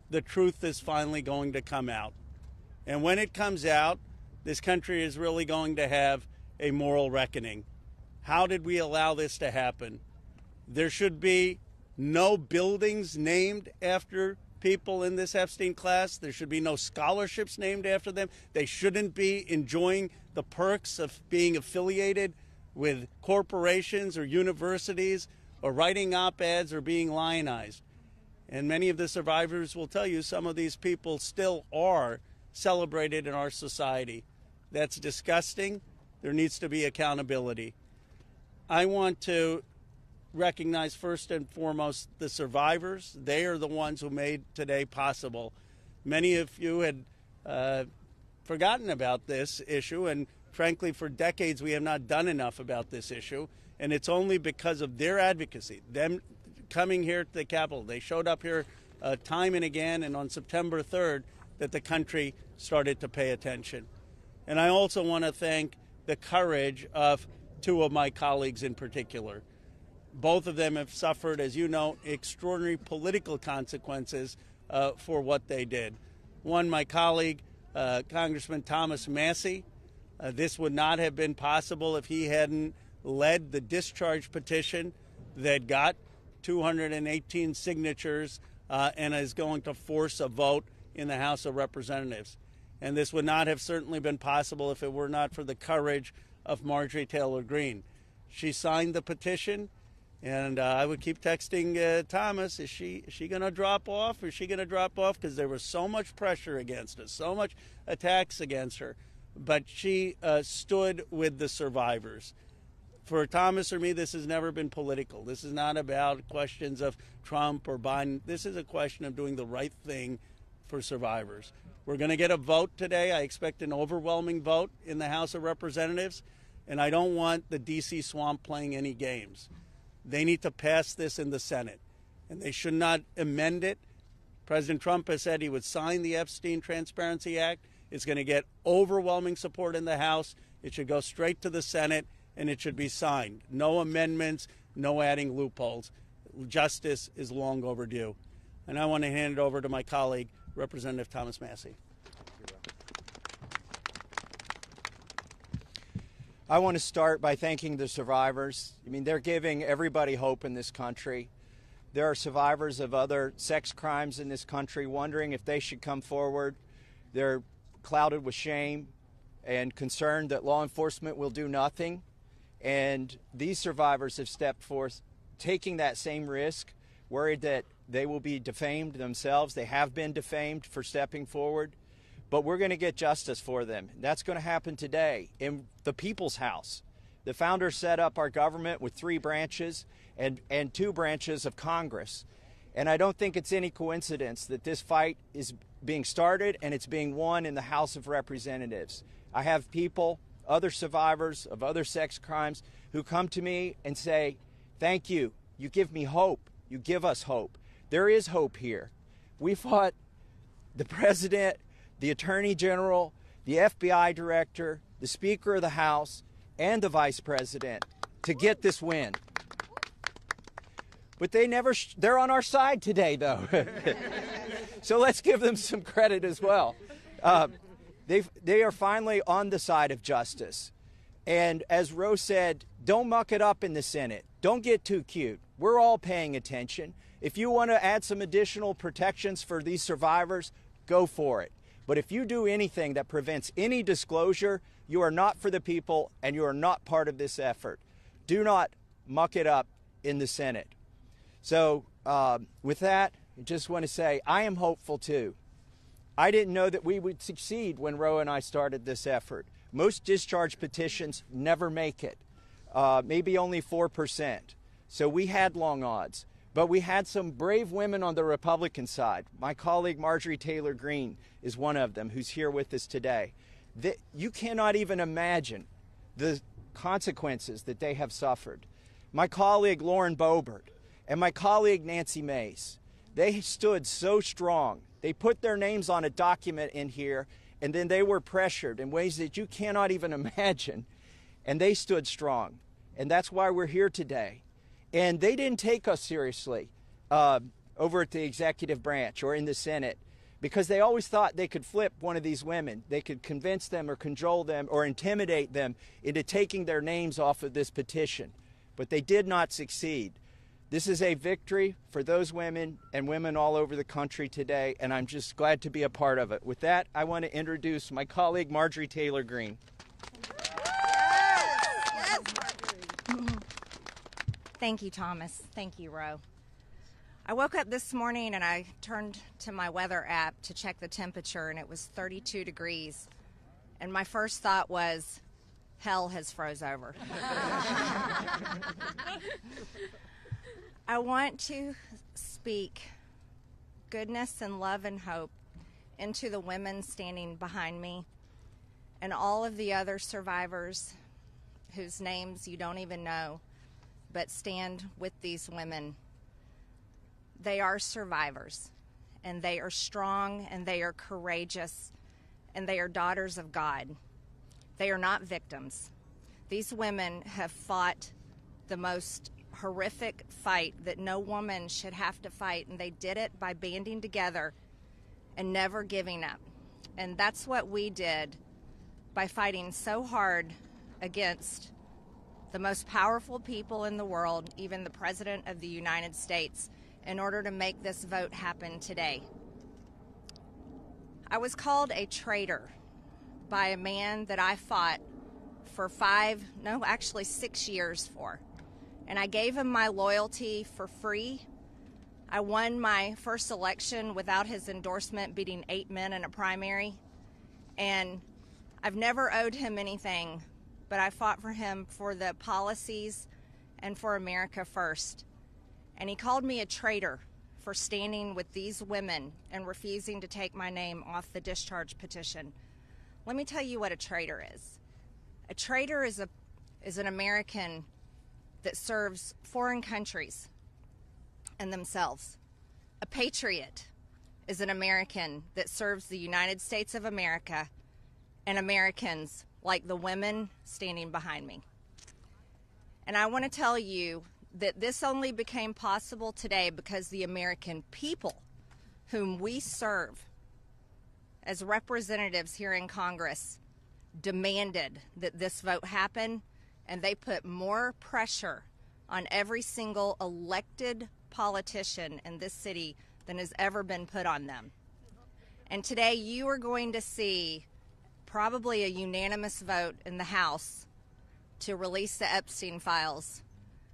the truth is finally going to come out. And when it comes out, this country is really going to have a moral reckoning. How did we allow this to happen? There should be no buildings named after people in this Epstein class. There should be no scholarships named after them. They shouldn't be enjoying the perks of being affiliated with corporations or universities or writing op-eds or being lionized. And many of the survivors will tell you some of these people still are celebrated in our society. That's disgusting. There needs to be accountability. I want to recognize first and foremost the survivors. They are the ones who made today possible. Many of you had forgotten about this issue, and frankly, for decades we have not done enough about this issue, and it's only because of their advocacy, them coming here to the Capitol. They showed up here time and again, and on September 3rd, that the country started to pay attention. And I also want to thank the courage of two of my colleagues in particular. Both of them have suffered, as you know, extraordinary political consequences for what they did. One, my colleague, Congressman Thomas Massie. This would not have been possible if he hadn't led the discharge petition that got 218 signatures and is going to force a vote in the House of Representatives. And this would not have certainly been possible if it were not for the courage of Marjorie Taylor Greene. She signed the petition, and I would keep texting Thomas, is she going to drop off? Is she going to drop off? Because there was so much pressure against us, so much attacks against her. But she stood with the survivors. For Thomas or me, this has never been political. This is not about questions of Trump or Biden. This is a question of doing the right thing for survivors. We're going to get a vote today. I expect an overwhelming vote in the House of Representatives, and I don't want the D.C. swamp playing any games. They need to pass this in the Senate, and they should not amend it. President Trump has said he would sign the Epstein Transparency Act. It's going to get overwhelming support in the House. It should go straight to the Senate, and it should be signed. No amendments, no adding loopholes. Justice is long overdue. And I want to hand it over to my colleague, Representative Thomas Massie. I want to start by thanking the survivors. I mean, they're giving everybody hope in this country. There are survivors of other sex crimes in this country wondering if they should come forward. They're clouded with shame and concerned that law enforcement will do nothing. And these survivors have stepped forth, taking that same risk, worried that they will be defamed themselves. They have been defamed for stepping forward. But we're going to get justice for them. That's going to happen today in the People's House. The founders set up our government with 3 branches and 2 branches of Congress. And I don't think it's any coincidence that this fight is being started and it's being won in the House of Representatives. I have people, other survivors of other sex crimes, who come to me and say, thank you. You give me hope. You give us hope. There is hope here. We fought the president, the attorney general, the FBI director, the Speaker of the House, and the vice president to get this win. But they're on our side today, though. So let's give them some credit as well. They are finally on the side of justice. And as Rose said, don't muck it up in the Senate. Don't get too cute. We're all paying attention. If you want to add some additional protections for these survivors, go for it. But if you do anything that prevents any disclosure, you are not for the people and you are not part of this effort. Do not muck it up in the Senate. So with that, I just want to say I am hopeful too. I didn't know that we would succeed when Roe and I started this effort. Most discharge petitions never make it, maybe only 4%. So we had long odds. But we had some brave women on the Republican side. My colleague Marjorie Taylor Greene is one of them who's here with us today. You cannot even imagine the consequences that they have suffered. My colleague Lauren Boebert and my colleague Nancy Mace, they stood so strong. They put their names on a document in here, and then they were pressured in ways that you cannot even imagine, and they stood strong. And that's why we're here today. And they didn't take us seriously. over at the executive branch or in the Senate, because they always thought they could flip one of these women. They could convince them or cajole them or intimidate them into taking their names off of this petition. But they did not succeed. This is a victory for those women and women all over the country today, and I'm just glad to be a part of it. With that, I want to introduce my colleague, Marjorie Taylor Greene. Yes. Thank you, Thomas. Thank you, Ro. I woke up this morning and I turned to my weather app to check the temperature, and it was 32 degrees. And my first thought was, hell has froze over. I want to speak goodness and love and hope into the women standing behind me and all of the other survivors whose names you don't even know, but stand with these women. They are survivors, and they are strong, and they are courageous, and they are daughters of God. They are not victims. These women have fought the most horrific fight that no woman should have to fight, and they did it by banding together and never giving up. And that's what we did by fighting so hard against the most powerful people in the world, even the President of the United States, in order to make this vote happen today. I was called a traitor by a man that I fought for 6 years for. And I gave him my loyalty for free. I won my first election without his endorsement, beating 8 men in a primary. And I've never owed him anything, but I fought for him for the policies and for America first. And he called me a traitor for standing with these women and refusing to take my name off the discharge petition. Let me tell you what a traitor is. A traitor is an American that serves foreign countries and themselves. A patriot is an American that serves the United States of America and Americans like the women standing behind me. And I want to tell you that this only became possible today because the American people, whom we serve as representatives here in Congress, demanded that this vote happen, and they put more pressure on every single elected politician in this city than has ever been put on them. And today you are going to see probably a unanimous vote in the House to release the Epstein files,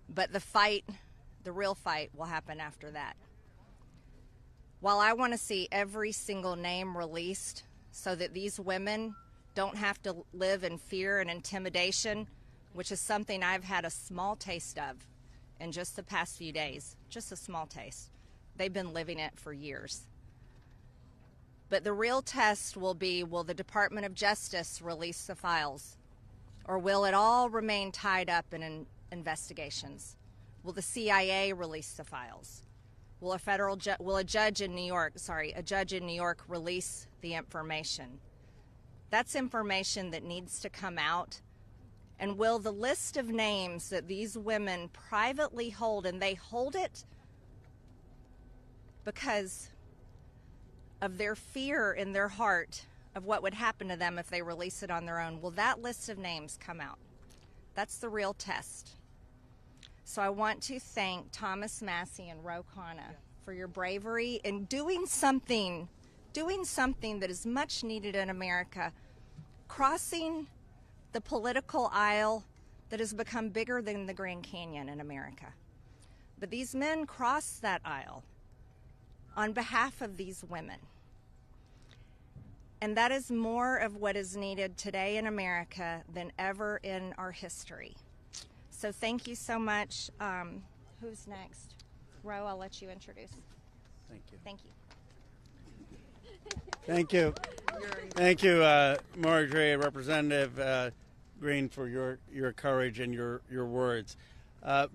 but the real fight will happen after that. While I want to see every single name released so that these women don't have to live in fear and intimidation, which is something I've had a small taste of in just the past few days, just a small taste. They've been living it for years. But the real test will be, will the Department of Justice release the files? Or will it all remain tied up in investigations? Will the CIA release the files? Will a judge in New York release the information? That's information that needs to come out. And will the list of names that these women privately hold, and they hold it because of their fear in their heart of what would happen to them if they release it on their own, will that list of names come out? That's the real test. So I want to thank Thomas Massey and Ro Khanna for your bravery in doing something that is much needed in America, crossing the political aisle that has become bigger than the Grand Canyon in America. But these men crossed that aisle on behalf of these women. And that is more of what is needed today in America than ever in our history. So thank you so much. Who's next? Ro, I'll let you introduce. Thank you. Thank you. Thank you. Thank you, Marjorie, Representative Greene, for your courage and your words.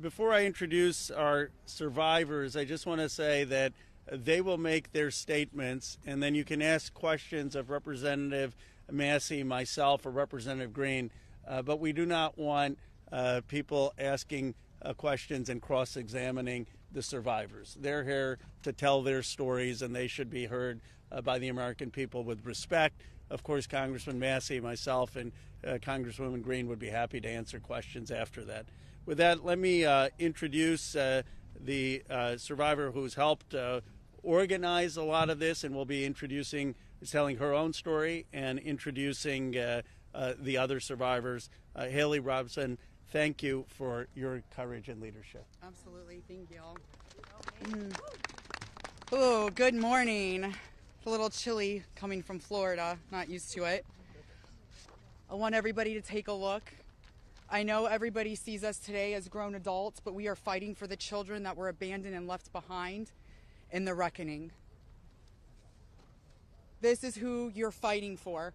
Before I introduce our survivors, I just want to say that they will make their statements, and then you can ask questions of Representative Massey, myself, or Representative Greene, but we do not want people asking questions and cross-examining the survivors. They're here to tell their stories, and they should be heard by the American people with respect. Of course, Congressman Massey, myself, and Congresswoman Green would be happy to answer questions after that. With that, let me introduce the survivor who's helped organize a lot of this, and will be telling her own story and introducing the other survivors. Haley Robson, thank you for your courage and leadership. Absolutely. Thank y'all. Oh, good morning. It's a little chilly coming from Florida. Not used to it. I want everybody to take a look. I know everybody sees us today as grown adults, but we are fighting for the children that were abandoned and left behind in the reckoning. This is who you're fighting for.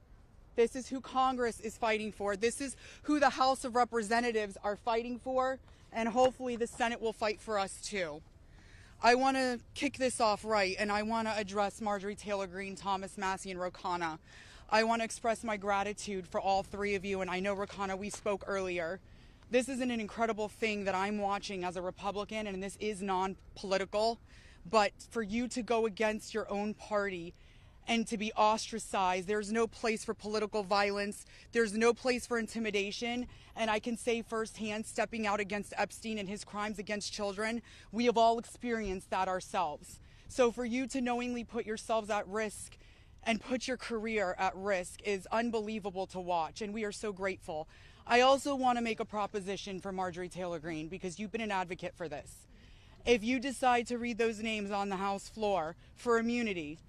This is who Congress is fighting for. This is who the House of Representatives are fighting for, and hopefully the Senate will fight for us too. I want to kick this off right, and I want to address Marjorie Taylor Greene, Thomas Massey, and Rokana. I want to express my gratitude for all three of you, and I know, Rokana, we spoke earlier. This is an incredible thing that I'm watching as a Republican, and this is non-political, but for you to go against your own party and to be ostracized, there's no place for political violence, there's no place for intimidation, and I can say firsthand, stepping out against Epstein and his crimes against children, we have all experienced that ourselves. So for you to knowingly put yourselves at risk and put your career at risk is unbelievable to watch, and we are so grateful. I also want to make a proposition for Marjorie Taylor Greene, because you've been an advocate for this. If you decide to read those names on the House floor for immunity,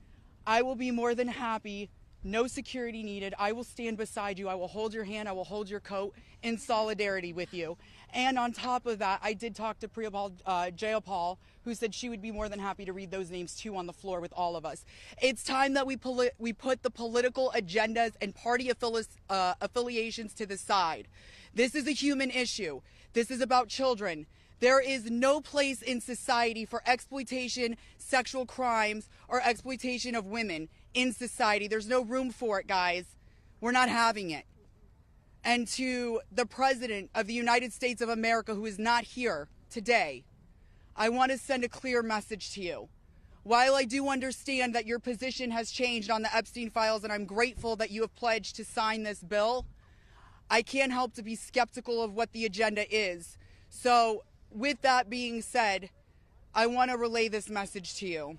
I will be more than happy, no security needed. I will stand beside you. I will hold your hand. I will hold your coat in solidarity with you. And on top of that, I did talk to Priyapal Jayapal, who said she would be more than happy to read those names too on the floor with all of us. It's time that we put the political agendas and party affiliations to the side. This is a human issue. This is about children. There is no place in society for exploitation, sexual crimes, or exploitation of women in society. There's no room for it, guys. We're not having it. And to the President of the United States of America, who is not here today, I want to send a clear message to you. While I do understand that your position has changed on the Epstein files, and I'm grateful that you have pledged to sign this bill, I can't help to be skeptical of what the agenda is. So, with that being said, I want to relay this message to you.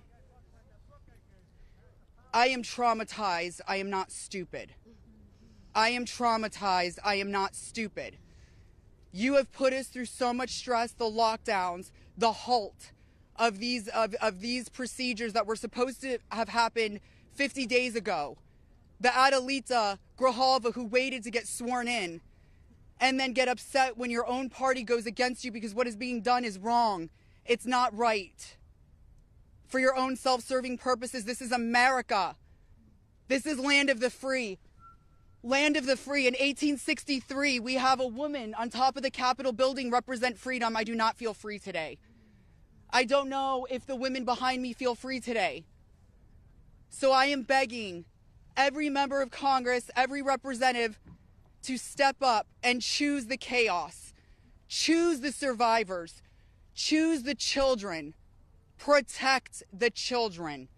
I am traumatized. I am not stupid. I am traumatized. I am not stupid. You have put us through so much stress, the lockdowns, the halt of these procedures that were supposed to have happened 50 days ago. The Adelita Grijalva who waited to get sworn in, and then get upset when your own party goes against you because what is being done is wrong. It's not right. For your own self-serving purposes, this is America. This is land of the free. Land of the free. In 1863, we have a woman on top of the Capitol building represent freedom. I do not feel free today. I don't know if the women behind me feel free today. So I am begging every member of Congress, every representative, to step up and choose the chaos, choose the survivors, choose the children, protect the children,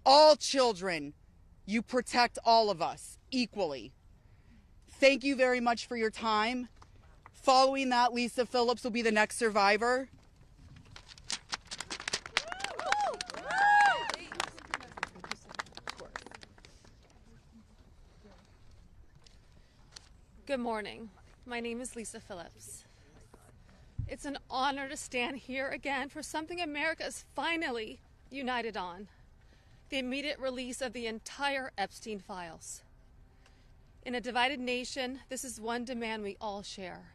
all children. You protect all of us equally. Thank you very much for your time. Following that, Lisa Phillips will be the next survivor. Good morning. My name is Lisa Phillips. It's an honor to stand here again for something America is finally united on: the immediate release of the entire Epstein files. In a divided nation, this is one demand we all share.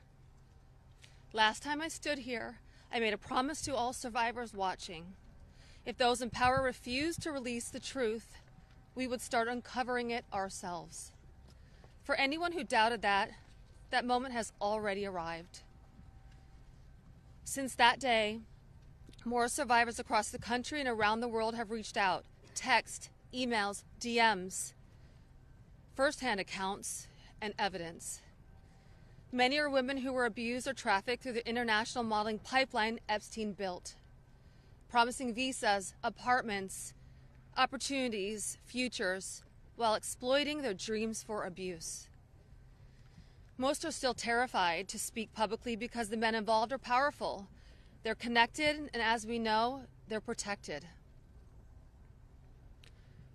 Last time I stood here, I made a promise to all survivors watching. If those in power refused to release the truth, we would start uncovering it ourselves. For anyone who doubted that, that moment has already arrived. Since that day, more survivors across the country and around the world have reached out. Text, emails, DMs, firsthand accounts, and evidence. Many are women who were abused or trafficked through the international modeling pipeline Epstein built. promising visas, apartments, opportunities, futures, while exploiting their dreams for abuse. Most are still terrified to speak publicly because the men involved are powerful. They're connected, and as we know, they're protected.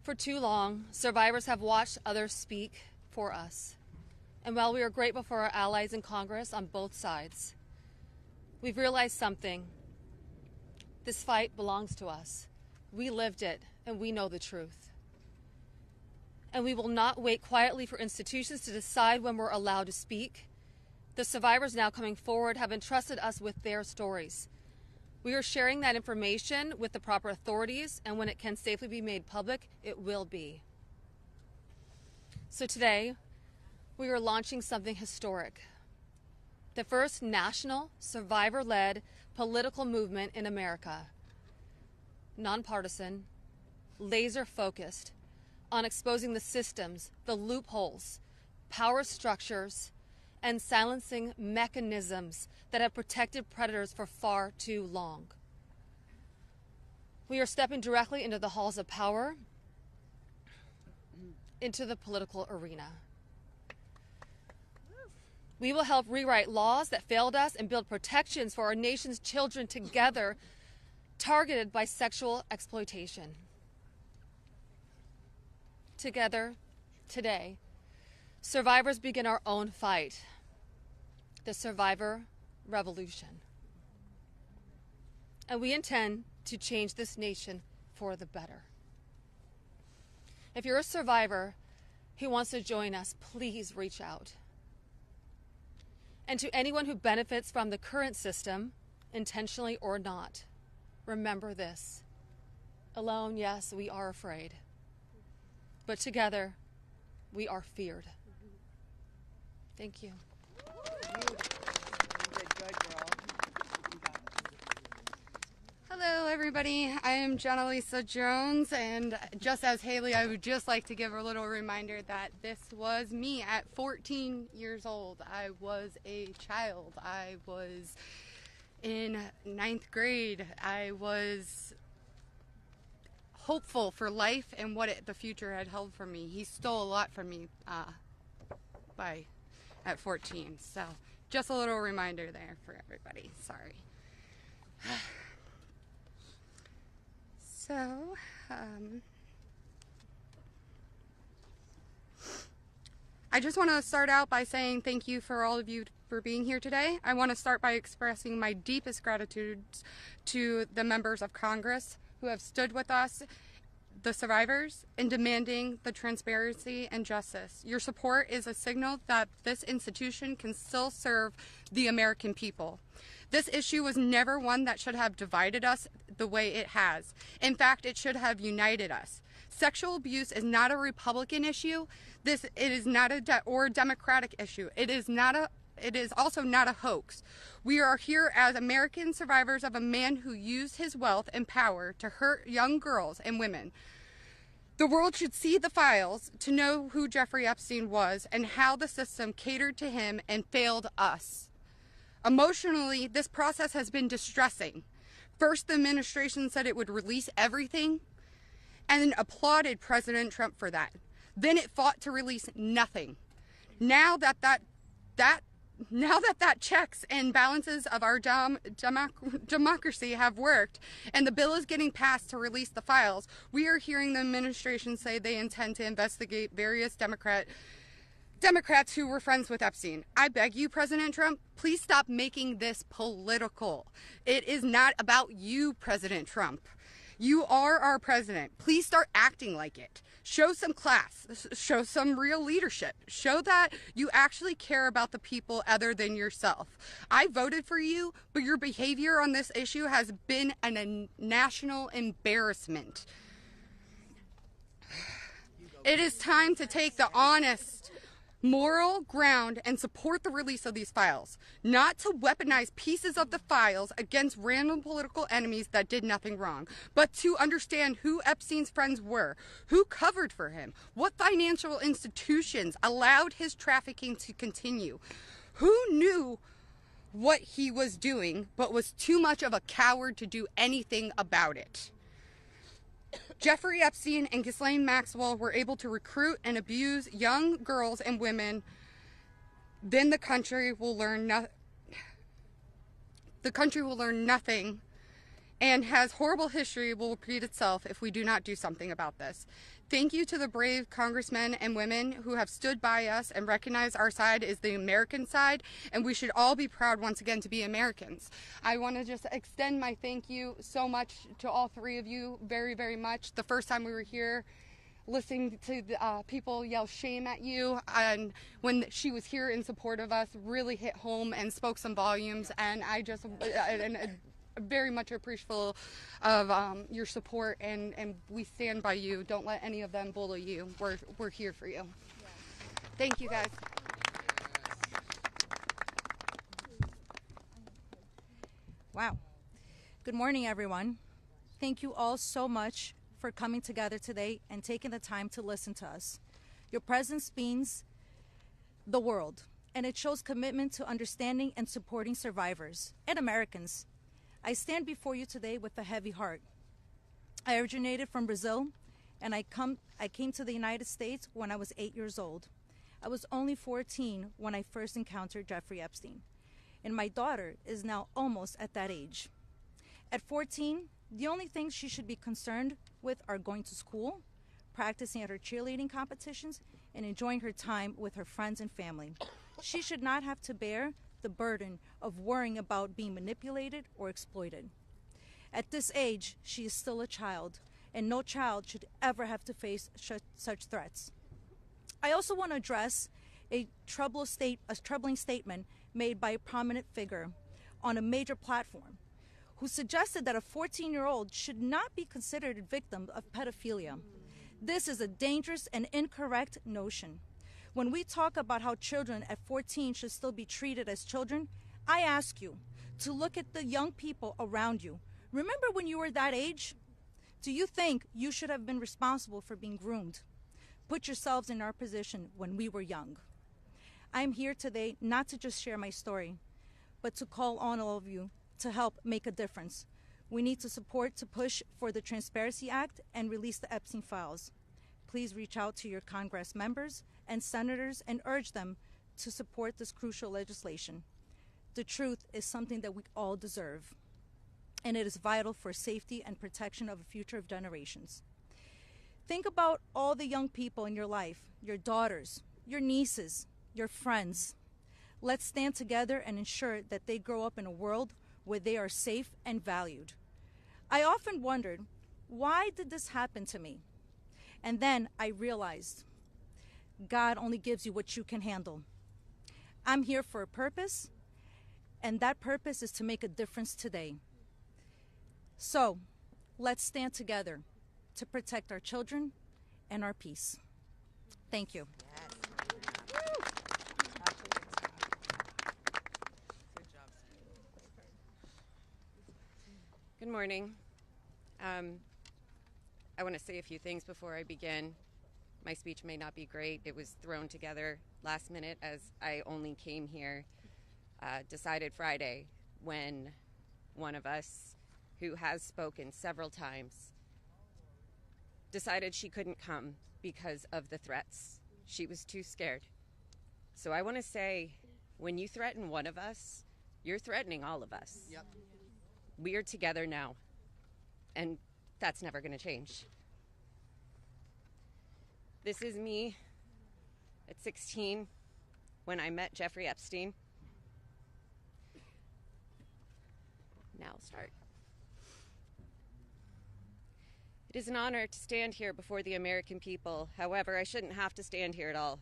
For too long, survivors have watched others speak for us. And while we are grateful for our allies in Congress on both sides, we've realized something. This fight belongs to us. We lived it, and we know the truth. And we will not wait quietly for institutions to decide when we're allowed to speak. The survivors now coming forward have entrusted us with their stories. We are sharing that information with the proper authorities, and when it can safely be made public, it will be. So today, we are launching something historic. The first national, survivor-led political movement in America. Nonpartisan, laser-focused on exposing the systems, the loopholes, power structures, and silencing mechanisms that have protected predators for far too long. We are stepping directly into the halls of power, into the political arena. We will help rewrite laws that failed us and build protections for our nation's children together, targeted by sexual exploitation. Together, today, survivors begin our own fight, the survivor revolution. And we intend to change this nation for the better. If you're a survivor who wants to join us, please reach out. And to anyone who benefits from the current system, intentionally or not, remember this. Alone, yes, we are afraid. But together, we are feared. Thank you. Hello, everybody. I am Jenna Lisa Jones, and just as Haley, I would just like to give a little reminder that this was me at 14 years old. I was a child. I was in 9th grade. I was hopeful for life and what the future had held for me. He stole a lot from me at 14. So just a little reminder there for everybody. Sorry. So, I just want to start out by saying thank you for all of you for being here today. I want to start by expressing my deepest gratitude to the members of Congress who have stood with us, the survivors, in demanding the transparency and justice. Your support is a signal that this institution can still serve the American people. This issue was never one that should have divided us the way it has. In fact, it should have united us. Sexual abuse is not a Republican issue. It is not a Democratic issue. It is also not a hoax. We are here as American survivors of a man who used his wealth and power to hurt young girls and women. The world should see the files to know who Jeffrey Epstein was and how the system catered to him and failed us. Emotionally, this process has been distressing. First, the administration said it would release everything and applauded President Trump for that. Then it fought to release nothing. Now that checks and balances of our democracy have worked and the bill is getting passed to release the files, we are hearing the administration say they intend to investigate various Democrats who were friends with Epstein. I beg you, President Trump, please stop making this political. It is not about you, President Trump. You are our president. Please start acting like it. Show some class. Show some real leadership. Show that you actually care about the people other than yourself. I voted for you, but your behavior on this issue has been a national embarrassment. It is time to take the honest, moral ground and support the release of these files, not to weaponize pieces of the files against random political enemies that did nothing wrong, but to understand who Epstein's friends were, who covered for him, what financial institutions allowed his trafficking to continue, who knew what he was doing, but was too much of a coward to do anything about it. Jeffrey Epstein and Ghislaine Maxwell were able to recruit and abuse young girls and women. Then the country will learn nothing, and has horrible history will repeat itself if we do not do something about this. Thank you to the brave congressmen and women who have stood by us and recognized our side is the American side, and we should all be proud once again to be Americans. I want to just extend my thank you so much to all three of you very, very much. The first time we were here, listening to the, people yell shame at you, and when she was here in support of us, really hit home and spoke some volumes, and I just very much appreciative of your support, and we stand by you. Don't let any of them bully you. We're here for you. Thank you, guys. Wow. Good morning, everyone. Thank you all so much for coming together today and taking the time to listen to us. Your presence means the world, and it shows commitment to understanding and supporting survivors and Americans. I stand before you today with a heavy heart. I originated from Brazil, and I came to the United States when I was 8 years old. I was only 14 when I first encountered Jeffrey Epstein, and my daughter is now almost at that age. At 14, the only things she should be concerned with are going to school, practicing at her cheerleading competitions, and enjoying her time with her friends and family. She should not have to bear the burden of worrying about being manipulated or exploited. At this age, she is still a child, and no child should ever have to face such threats. I also want to address a troubling statement made by a prominent figure on a major platform who suggested that a 14-year-old should not be considered a victim of pedophilia. This is a dangerous and incorrect notion. When we talk about how children at 14 should still be treated as children, I ask you to look at the young people around you. Remember when you were that age? Do you think you should have been responsible for being groomed? Put yourselves in our position when we were young. I am here today not to just share my story, but to call on all of you to help make a difference. We need to support to push for the Transparency Act and release the Epstein files. Please reach out to your Congress members and senators and urge them to support this crucial legislation. The truth is something that we all deserve, and it is vital for safety and protection of the future of generations. Think about all the young people in your life, your daughters, your nieces, your friends. Let's stand together and ensure that they grow up in a world where they are safe and valued. I often wondered, why did this happen to me? And then I realized, God only gives you what you can handle. I'm here for a purpose, and that purpose is to make a difference today. So, let's stand together to protect our children and our peace. Thank you. Good morning. I want to say a few things before I begin. My speech may not be great. It was thrown together last minute as I only came here, decided Friday, when one of us, who has spoken several times, decided she couldn't come because of the threats. She was too scared. So I want to say, when you threaten one of us, you're threatening all of us. Yep. We are together now, and that's never going to change. This is me at 16 when I met Jeffrey Epstein. Now I'll start. It is an honor to stand here before the American people. However, I shouldn't have to stand here at all.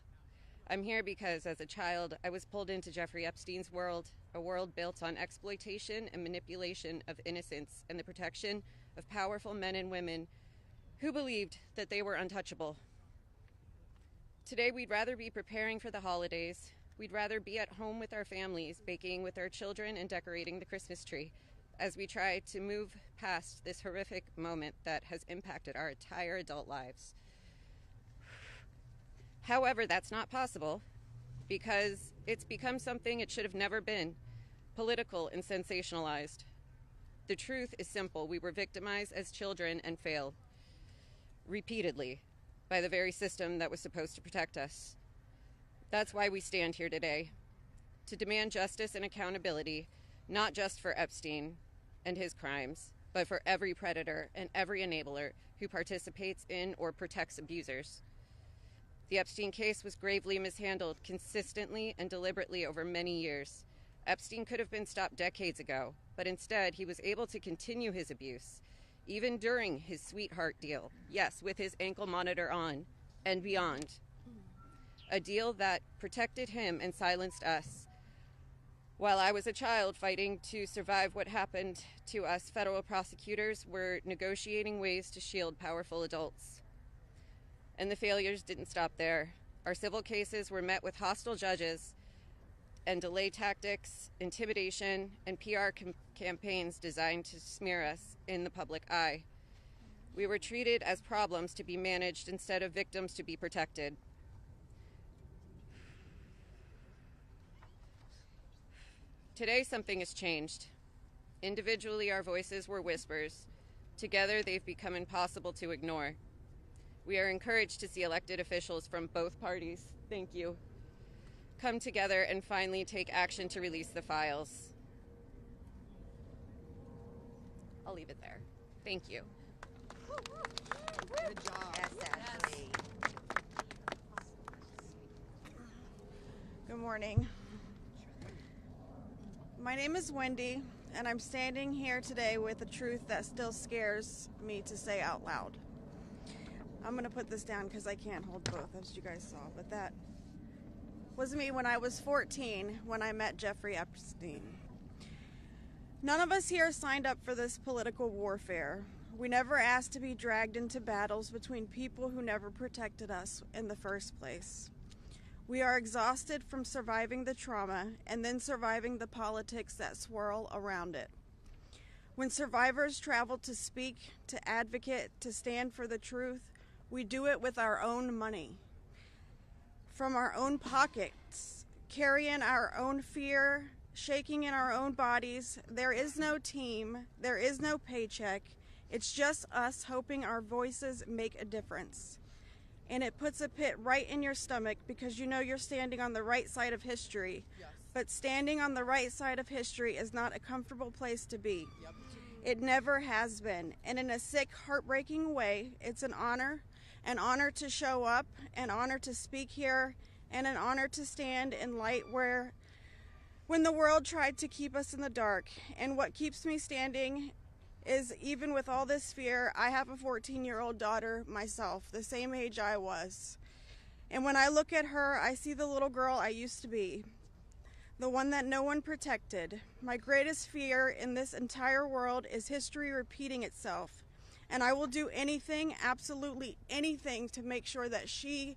I'm here because as a child, I was pulled into Jeffrey Epstein's world, a world built on exploitation and manipulation of innocence and the protection of powerful men and women who believed that they were untouchable. Today, we'd rather be preparing for the holidays. We'd rather be at home with our families, baking with our children and decorating the Christmas tree as we try to move past this horrific moment that has impacted our entire adult lives. However, that's not possible because it's become something it should have never been, political and sensationalized. The truth is simple. We were victimized as children and failed repeatedly by the very system that was supposed to protect us. That's why we stand here today, to demand justice and accountability, not just for Epstein and his crimes, but for every predator and every enabler who participates in or protects abusers. The Epstein case was gravely mishandled consistently and deliberately over many years. Epstein could have been stopped decades ago, but instead he was able to continue his abuse, even during his sweetheart deal, yes, with his ankle monitor on and beyond. A deal that protected him and silenced us. While I was a child fighting to survive what happened to us, federal prosecutors were negotiating ways to shield powerful adults. And the failures didn't stop there. Our civil cases were met with hostile judges and delay tactics, intimidation, and PR campaigns designed to smear us in the public eye. We were treated as problems to be managed instead of victims to be protected. Today, something has changed. Individually, our voices were whispers. Together, they've become impossible to ignore. We are encouraged to see elected officials from both parties, thank you, come together and finally take action to release the files. I'll leave it there. Thank you. Good job. Yes, Ashley. Good morning. My name is Wendy, and I'm standing here today with a truth that still scares me to say out loud. I'm going to put this down because I can't hold both, as you guys saw, but that was me when I was 14 when I met Jeffrey Epstein. None of us here signed up for this political warfare. We never asked to be dragged into battles between people who never protected us in the first place. We are exhausted from surviving the trauma and then surviving the politics that swirl around it. When survivors travel to speak, to advocate, to stand for the truth, we do it with our own money, from our own pockets, carrying our own fear, shaking in our own bodies. There is no team, there is no paycheck. It's just us hoping our voices make a difference. And it puts a pit right in your stomach because you know you're standing on the right side of history. Yes. But standing on the right side of history is not a comfortable place to be. Yep. It never has been. And in a sick, heartbreaking way, it's an honor to show up, an honor to speak here, and an honor to stand in light when the world tried to keep us in the dark. And what keeps me standing is, even with all this fear, I have a 14-year-old daughter myself, the same age I was. And when I look at her, I see the little girl I used to be, the one that no one protected. My greatest fear in this entire world is history repeating itself. And I will do anything, absolutely anything, to make sure that she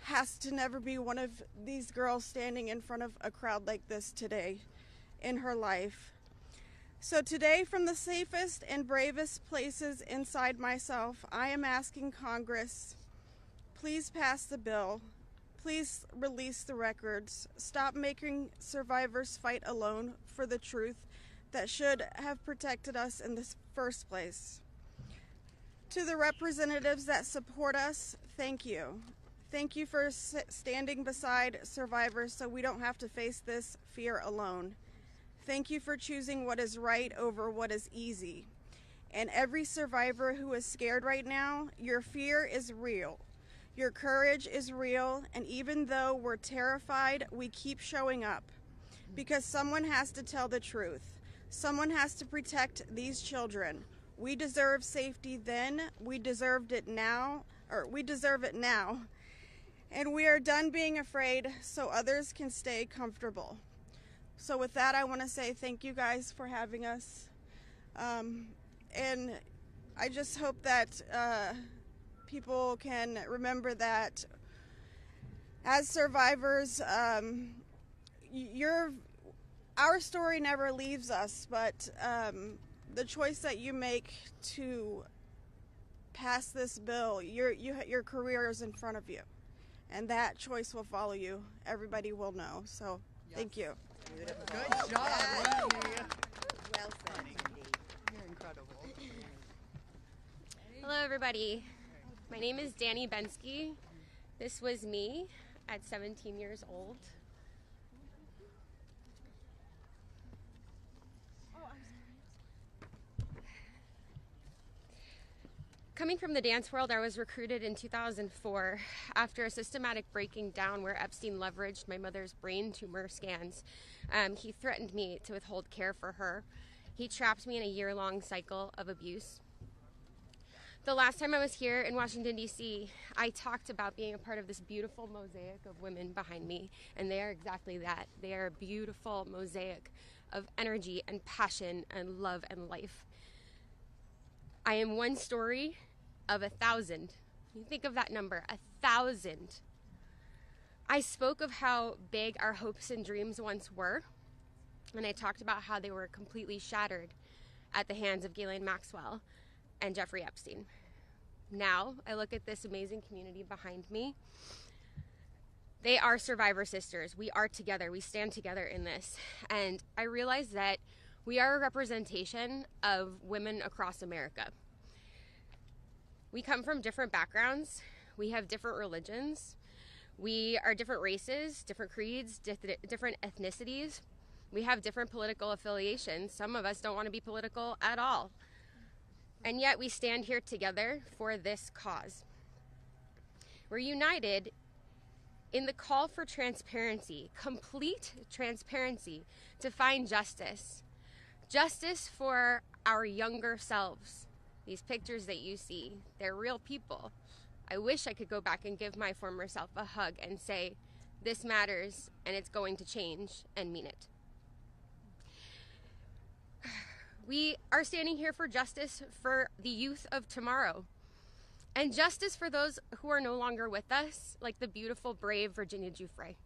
has to never be one of these girls standing in front of a crowd like this today in her life. So today, from the safest and bravest places inside myself, I am asking Congress, please pass the bill. Please release the records. Stop making survivors fight alone for the truth that should have protected us in the first place. To the representatives that support us, thank you. Thank you for standing beside survivors so we don't have to face this fear alone. Thank you for choosing what is right over what is easy. And every survivor who is scared right now, your fear is real. Your courage is real, and even though we're terrified, we keep showing up. Because someone has to tell the truth. Someone has to protect these children. We deserve safety then, we deserve it now. And we are done being afraid so others can stay comfortable. So with that, I want to say thank you guys for having us. And I just hope that people can remember that as survivors, our story never leaves us, but the choice that you make to pass this bill, your career is in front of you, and that choice will follow you. Everybody will know. So, yes. Thank you. Good job. Well said. You're incredible. Hello, everybody. My name is Danny Bensky. This was me at 17 years old. Coming from the dance world, I was recruited in 2004 after a systematic breaking down where Epstein leveraged my mother's brain tumor scans. He threatened me to withhold care for her. He trapped me in a year-long cycle of abuse. The last time I was here in Washington, D.C., I talked about being a part of this beautiful mosaic of women behind me, and they are exactly that. They are a beautiful mosaic of energy and passion and love and life. I am one story of 1,000. You think of that number, 1,000. I spoke of how big our hopes and dreams once were, and I talked about how they were completely shattered at the hands of Ghislaine Maxwell and Jeffrey Epstein. Now, I look at this amazing community behind me. They are survivor sisters. We are together. We stand together in this. And I realize that we are a representation of women across America. We come from different backgrounds. We have different religions. We are different races, different creeds, different ethnicities. We have different political affiliations. Some of us don't want to be political at all. And yet we stand here together for this cause. We're united in the call for transparency, complete transparency, to find justice. Justice for our younger selves. These pictures that you see, they're real people. I wish I could go back and give my former self a hug and say, this matters and it's going to change, and mean it. We are standing here for justice for the youth of tomorrow, and justice for those who are no longer with us, like the beautiful, brave Virginia Giuffre.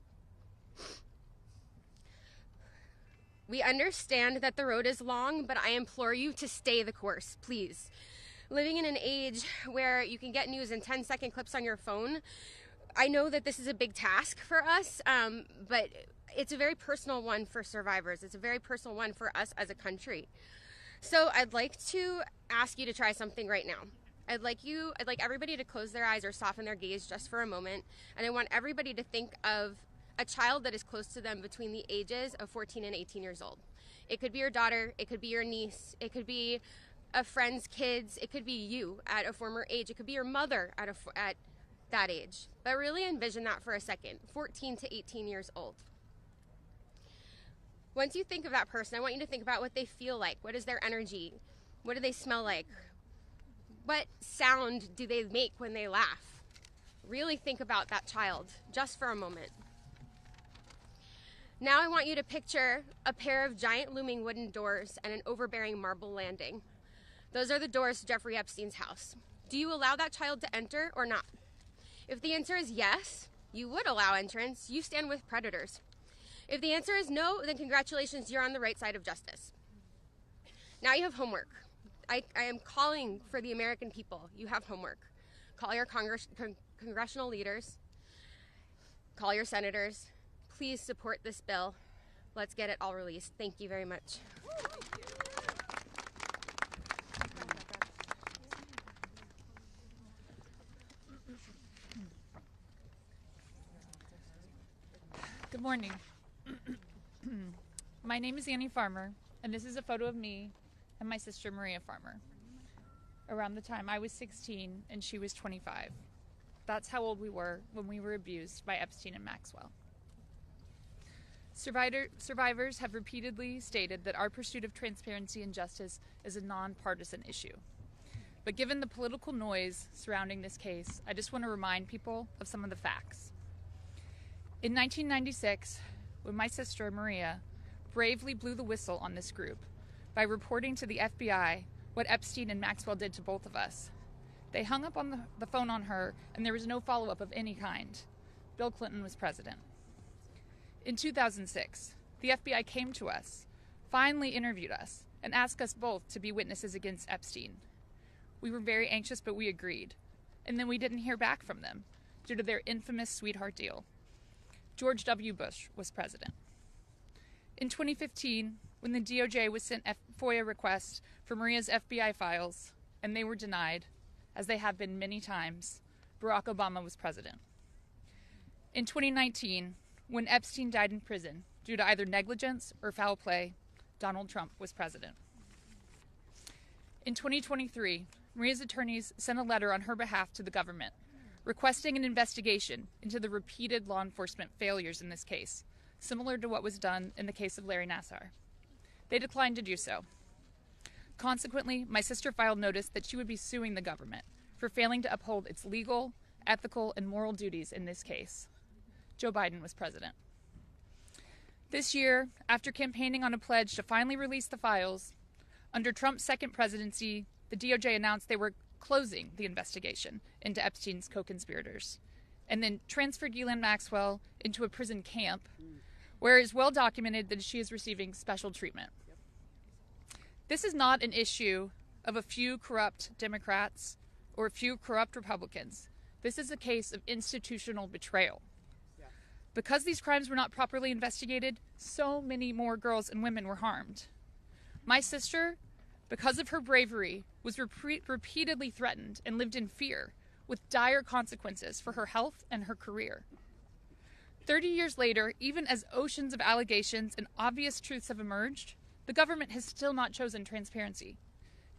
We understand that the road is long, but I implore you to stay the course, please. Living in an age where you can get news in 10-second clips on your phone, I know that this is a big task for us, but it's a very personal one for survivors. It's a very personal one for us as a country. So I'd like to ask you to try something right now. I'd like everybody to close their eyes or soften their gaze just for a moment, and I want everybody to think of a child that is close to them between the ages of 14 and 18 years old. It could be your daughter, it could be your niece, it could be a friend's kids, it could be you at a former age, it could be your mother at that age. But really envision that for a second, 14 to 18 years old. Once you think of that person, I want you to think about what they feel like. What is their energy? What do they smell like? What sound do they make when they laugh? Really think about that child just for a moment. Now I want you to picture a pair of giant looming wooden doors and an overbearing marble landing. Those are the doors to Jeffrey Epstein's house. Do you allow that child to enter or not? If the answer is yes, you would allow entrance. You stand with predators. If the answer is no, then congratulations, you're on the right side of justice. Now you have homework. I am calling for the American people. You have homework. Call your congressional leaders. Call your senators. Please support this bill. Let's get it all released. Thank you very much. Good morning. My name is Annie Farmer, and this is a photo of me and my sister Maria Farmer. Around the time I was 16 and she was 25. That's how old we were when we were abused by Epstein and Maxwell. Survivors have repeatedly stated that our pursuit of transparency and justice is a nonpartisan issue. But given the political noise surrounding this case, I just want to remind people of some of the facts. In 1996, when my sister Maria bravely blew the whistle on this group by reporting to the FBI what Epstein and Maxwell did to both of us, they hung up on the phone on her, and there was no follow-up of any kind. Bill Clinton was president. In 2006, the FBI came to us, finally interviewed us, and asked us both to be witnesses against Epstein. We were very anxious, but we agreed. And then we didn't hear back from them due to their infamous sweetheart deal. George W. Bush was president. In 2015, when the DOJ was sent FOIA requests for Maria's FBI files, and they were denied, as they have been many times, Barack Obama was president. In 2019, when Epstein died in prison due to either negligence or foul play, Donald Trump was president. In 2023, Maria's attorneys sent a letter on her behalf to the government, requesting an investigation into the repeated law enforcement failures in this case, similar to what was done in the case of Larry Nassar. They declined to do so. Consequently, my sister filed notice that she would be suing the government for failing to uphold its legal, ethical, and moral duties in this case. Joe Biden was president. This year, after campaigning on a pledge to finally release the files, under Trump's second presidency, the DOJ announced they were closing the investigation into Epstein's co-conspirators, and then transferred Ghislaine Maxwell into a prison camp, where it is well documented that she is receiving special treatment. This is not an issue of a few corrupt Democrats or a few corrupt Republicans. This is a case of institutional betrayal. Because these crimes were not properly investigated, so many more girls and women were harmed. My sister, because of her bravery, was repeatedly threatened and lived in fear, with dire consequences for her health and her career. 30 years later, even as oceans of allegations and obvious truths have emerged, the government has still not chosen transparency.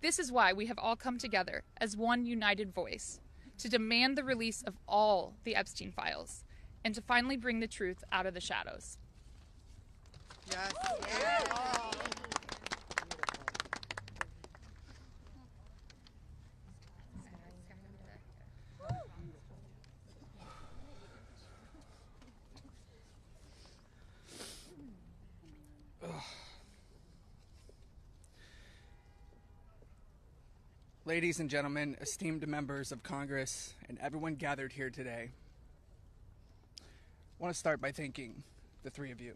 This is why we have all come together as one united voice to demand the release of all the Epstein files and to finally bring the truth out of the shadows. Yes. Yes. Ladies and gentlemen, esteemed members of Congress, and everyone gathered here today, I want to start by thanking the three of you.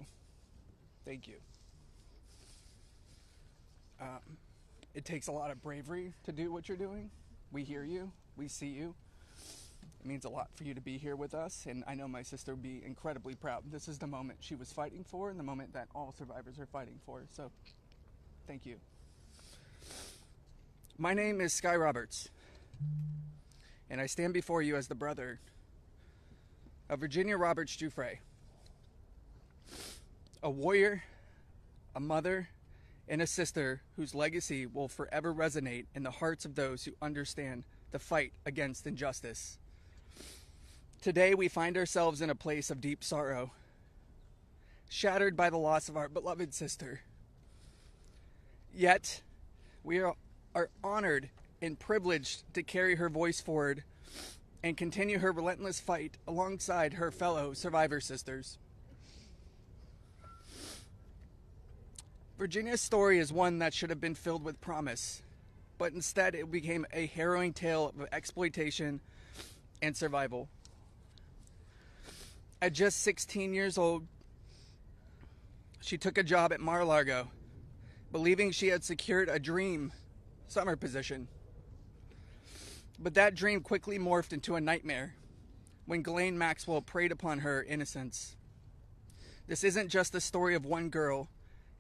Thank you. It takes a lot of bravery to do what you're doing. We hear you. We see you. It means a lot for you to be here with us, and I know my sister would be incredibly proud. This is the moment she was fighting for and the moment that all survivors are fighting for, so thank you. My name is Sky Roberts, and I stand before you as the brother of Virginia Roberts Giuffre, a warrior, a mother, and a sister whose legacy will forever resonate in the hearts of those who understand the fight against injustice. Today we find ourselves in a place of deep sorrow, shattered by the loss of our beloved sister. Yet, we are honored and privileged to carry her voice forward and continue her relentless fight alongside her fellow survivor sisters. Virginia's story is one that should have been filled with promise, but instead it became a harrowing tale of exploitation and survival. At just 16 years old, she took a job at Mar-a-Lago, believing she had secured a dream summer position. But that dream quickly morphed into a nightmare when Ghislaine Maxwell preyed upon her innocence. This isn't just the story of one girl.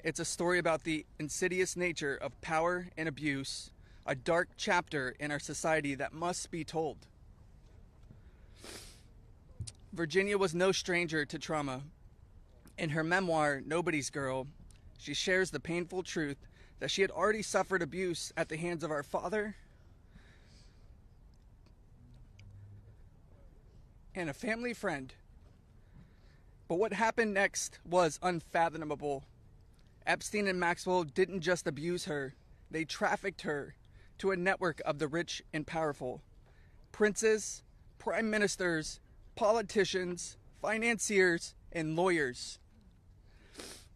It's a story about the insidious nature of power and abuse, a dark chapter in our society that must be told. Virginia was no stranger to trauma. In her memoir, Nobody's Girl, she shares the painful truth that she had already suffered abuse at the hands of our father and a family friend. But what happened next was unfathomable. Epstein and Maxwell didn't just abuse her, they trafficked her to a network of the rich and powerful. Princes, prime ministers, politicians, financiers, and lawyers.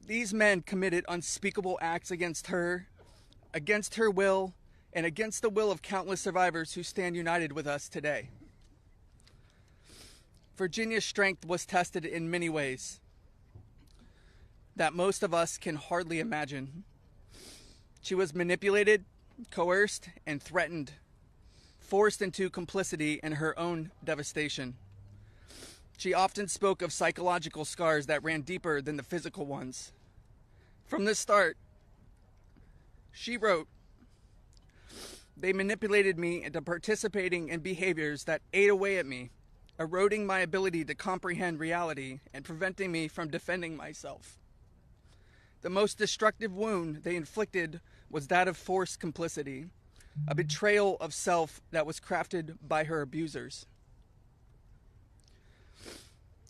These men committed unspeakable acts against her will, and against the will of countless survivors who stand united with us today. Virginia's strength was tested in many ways that most of us can hardly imagine. She was manipulated, coerced, and threatened, forced into complicity in her own devastation. She often spoke of psychological scars that ran deeper than the physical ones. From the start, she wrote, "They manipulated me into participating in behaviors that ate away at me, eroding my ability to comprehend reality and preventing me from defending myself. The most destructive wound they inflicted was that of forced complicity, a betrayal of self that was crafted by her abusers.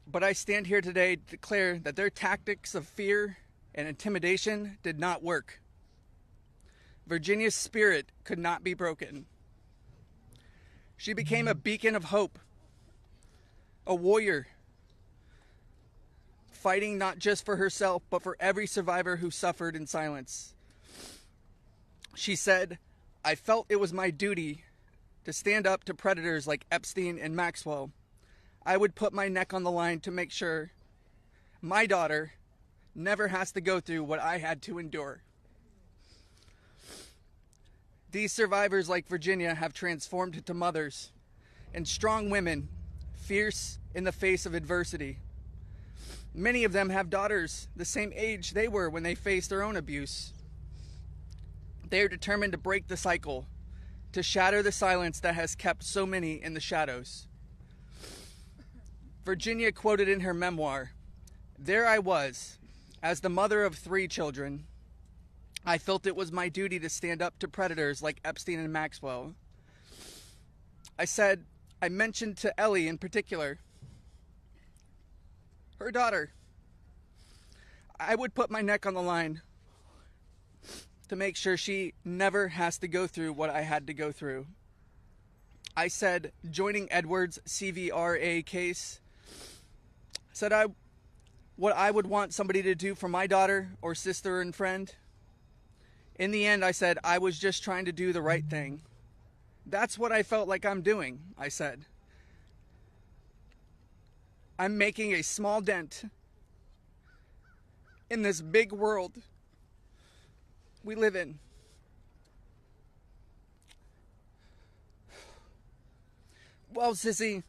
But I stand here today to declare that their tactics of fear and intimidation did not work. Virginia's spirit could not be broken. She became a beacon of hope, a warrior, fighting not just for herself, but for every survivor who suffered in silence. She said, 'I felt it was my duty to stand up to predators like Epstein and Maxwell. I would put my neck on the line to make sure my daughter never has to go through what I had to endure.' These survivors, like Virginia, have transformed into mothers and strong women, fierce in the face of adversity. Many of them have daughters the same age they were when they faced their own abuse. They are determined to break the cycle, to shatter the silence that has kept so many in the shadows. Virginia quoted in her memoir, 'There I was, as the mother of 3 children. I felt it was my duty to stand up to predators like Epstein and Maxwell. I mentioned to Ellie in particular, her daughter, I would put my neck on the line to make sure she never has to go through what I had to go through. I said, joining Edward's CVRA case, what I would want somebody to do for my daughter or sister and friend. In the end, I said, I was just trying to do the right thing. That's what I felt like I'm doing,' I said. 'I'm making a small dent in this big world we live in.' Well, sissy,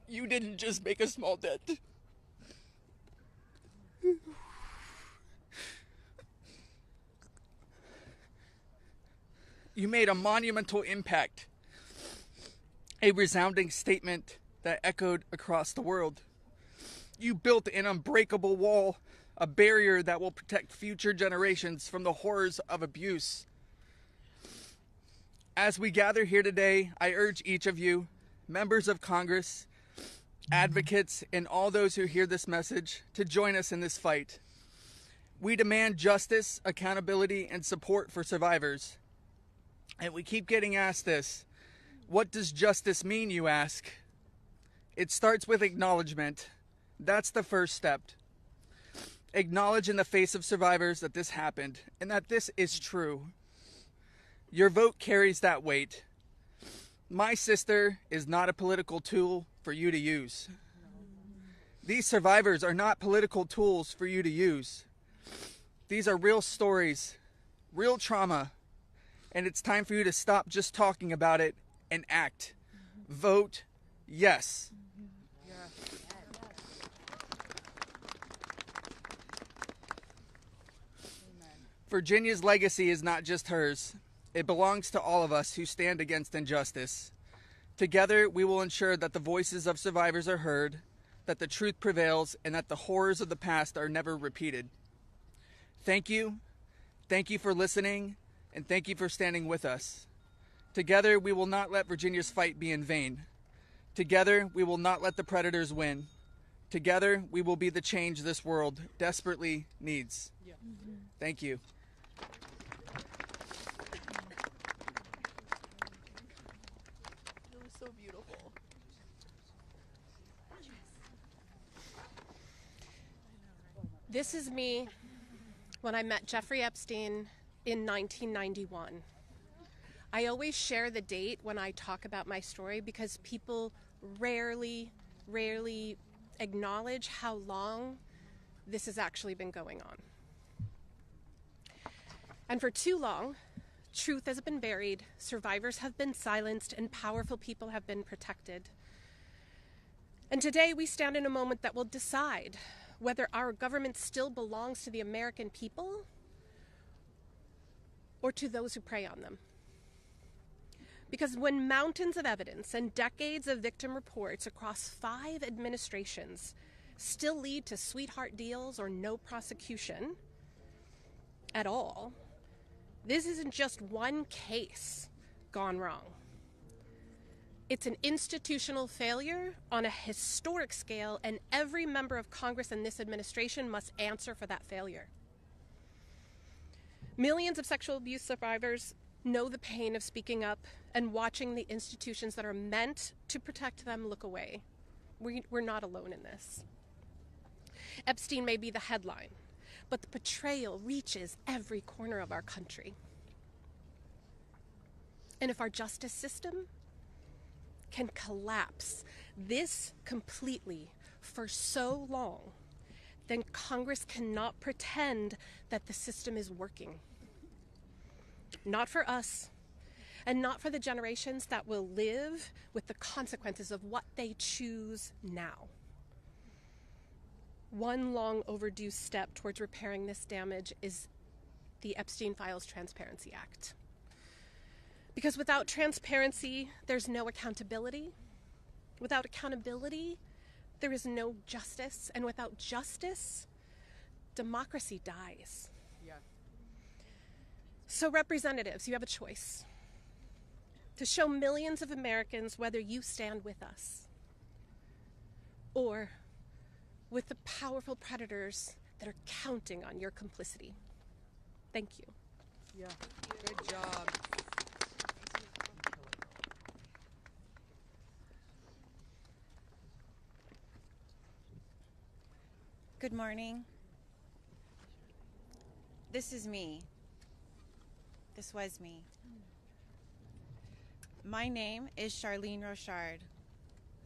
you didn't just make a small dent. You made a monumental impact, a resounding statement that echoed across the world. You built an unbreakable wall, a barrier that will protect future generations from the horrors of abuse. As we gather here today, I urge each of you, members of Congress, advocates, and all those who hear this message, to join us in this fight. We demand justice, accountability, and support for survivors. And we keep getting asked this. What does justice mean, you ask? It starts with acknowledgement. That's the first step. Acknowledge in the face of survivors that this happened and that this is true. Your vote carries that weight. My sister is not a political tool for you to use. These survivors are not political tools for you to use. These are real stories, real trauma, and it's time for you to stop just talking about it and act. Vote yes. Virginia's legacy is not just hers. It belongs to all of us who stand against injustice. Together, we will ensure that the voices of survivors are heard, that the truth prevails, and that the horrors of the past are never repeated. Thank you. Thank you for listening, and thank you for standing with us. Together, we will not let Virginia's fight be in vain. Together, we will not let the predators win. Together, we will be the change this world desperately needs. Thank you. It was so beautiful. This is me when I met Jeffrey Epstein in 1991. I always share the date when I talk about my story because people rarely acknowledge how long this has actually been going on. And for too long, Truth has been buried, survivors have been silenced, and powerful people have been protected. And today we stand in a moment that will decide whether our government still belongs to the American people or to those who prey on them. Because when mountains of evidence and decades of victim reports across 5 administrations still lead to sweetheart deals or no prosecution at all, this isn't just one case gone wrong. It's an institutional failure on a historic scale, and every member of Congress in this administration must answer for that failure. Millions of sexual abuse survivors know the pain of speaking up and watching the institutions that are meant to protect them look away. We're not alone in this. Epstein may be the headline, but the betrayal reaches every corner of our country. And if our justice system can collapse this completely for so long, then Congress cannot pretend that the system is working. Not for us, and not for the generations that will live with the consequences of what they choose now. One long overdue step towards repairing this damage is the Epstein Files Transparency Act. Because without transparency, there's no accountability. Without accountability, there is no justice. And without justice, democracy dies. Yeah. So representatives, you have a choice to show millions of Americans whether you stand with us or with the powerful predators that are counting on your complicity. Thank you. Yeah. Good job. Good morning. This is me. This was me. My name is Charlene Rochard,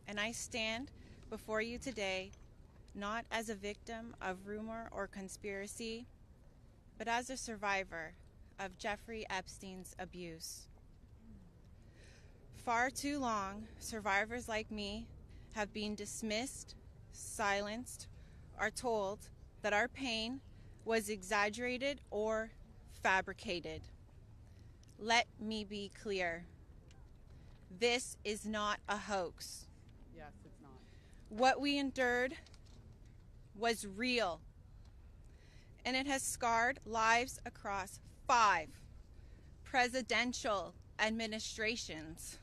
and I stand before you today not as a victim of rumor or conspiracy, but as a survivor of Jeffrey Epstein's abuse. Far too long, survivors like me have been dismissed, silenced, or told that our pain was exaggerated or fabricated. Let me be clear. This is not a hoax. Yes, it's not. What we endured was real, and it has scarred lives across 5 presidential administrations.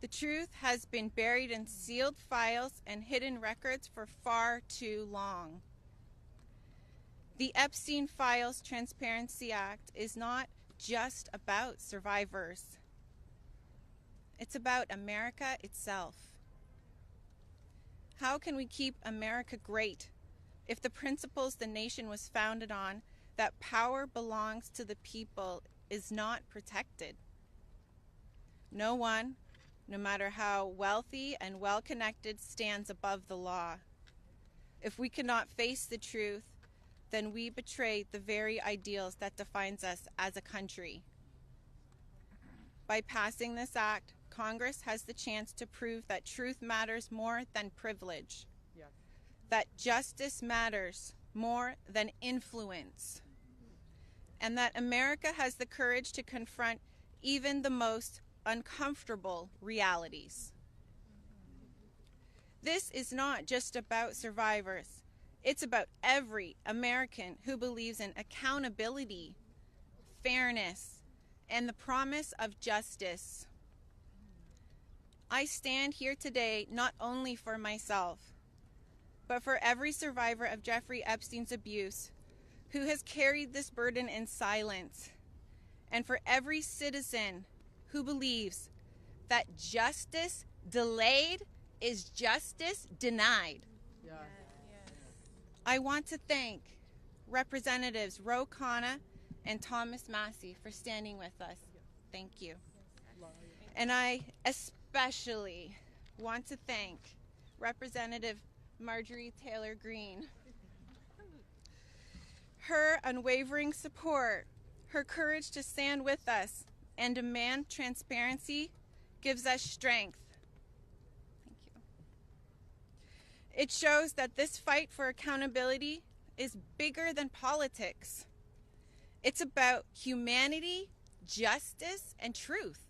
The truth has been buried in sealed files and hidden records for far too long. The Epstein Files Transparency Act is not just about survivors. It's about America itself. How can we keep America great if the principles the nation was founded on, that power belongs to the people, is not protected? No one, no matter how wealthy and well-connected, stands above the law. If we cannot face the truth, then we betray the very ideals that defines us as a country. By passing this act, Congress has the chance to prove that truth matters more than privilege, Yes. that justice matters more than influence, and that America has the courage to confront even the most uncomfortable realities. This is not just about survivors. It's about every American who believes in accountability, fairness, and the promise of justice. I stand here today not only for myself, but for every survivor of Jeffrey Epstein's abuse who has carried this burden in silence, and for every citizen who believes that justice delayed is justice denied. Yeah. I want to thank Representatives Ro Khanna and Thomas Massey for standing with us. Thank you. And I especially want to thank Representative Marjorie Taylor Greene. Her unwavering support, Her courage to stand with us and demand transparency gives us strength. Thank you. It shows that this fight for accountability is bigger than politics. It's about humanity, justice, and truth.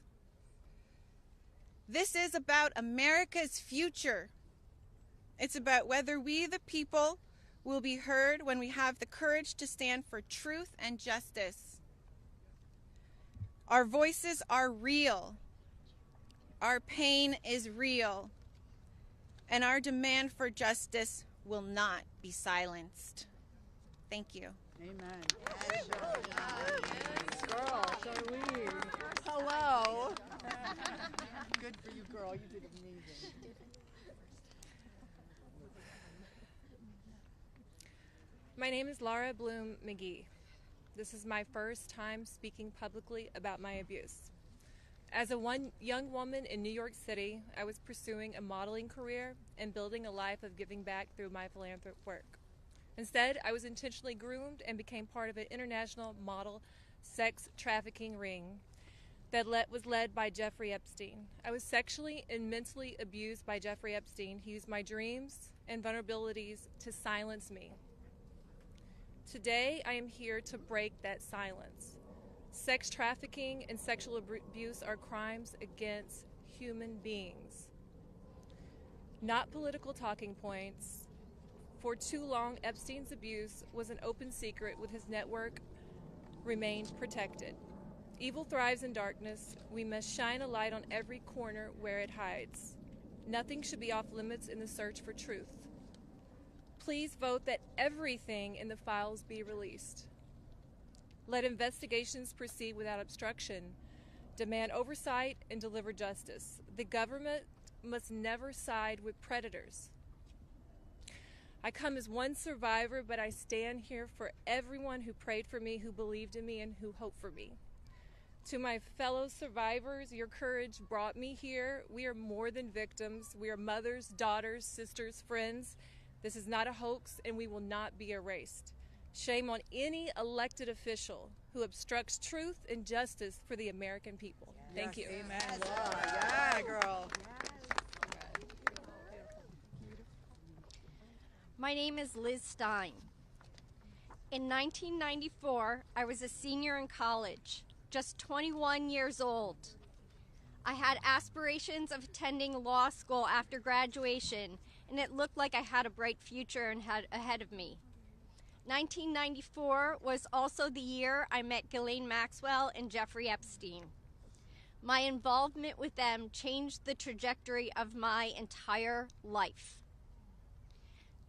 This is about America's future. It's about whether we, the people, will be heard when we have the courage to stand for truth and justice. Our voices are real. Our pain is real. And our demand for justice will not be silenced. Thank you. Amen. Girl, Charlene. Hello. Good for you, girl. You did amazing. My name is Laura Bloom McGee. This is my first time speaking publicly about my abuse. As a young woman in New York City, I was pursuing a modeling career and building a life of giving back through my philanthropic work. Instead, I was intentionally groomed and became part of an international model sex trafficking ring that was led by Jeffrey Epstein. I was sexually and mentally abused by Jeffrey Epstein. He used my dreams and vulnerabilities to silence me. Today, I am here to break that silence. Sex trafficking and sexual abuse are crimes against human beings, not political talking points. For too long, Epstein's abuse was an open secret, with his network remained protected. Evil thrives in darkness. We must shine a light on every corner where it hides. Nothing should be off limits in the search for truth. Please vote that everything in the files be released. Let investigations proceed without obstruction. Demand oversight and deliver justice. The government must never side with predators. I come as one survivor, but I stand here for everyone who prayed for me, who believed in me, and who hoped for me. To my fellow survivors, your courage brought me here. We are more than victims. We are mothers, daughters, sisters, friends. This is not a hoax, and we will not be erased. Shame on any elected official who obstructs truth and justice for the American people. Thank you. Amen. Yeah, girl. My name is Liz Stein. In 1994, I was a senior in college, just 21 years old. I had aspirations of attending law school after graduation, and it looked like I had a bright future ahead of me. 1994 was also the year I met Ghislaine Maxwell and Jeffrey Epstein. My involvement with them changed the trajectory of my entire life.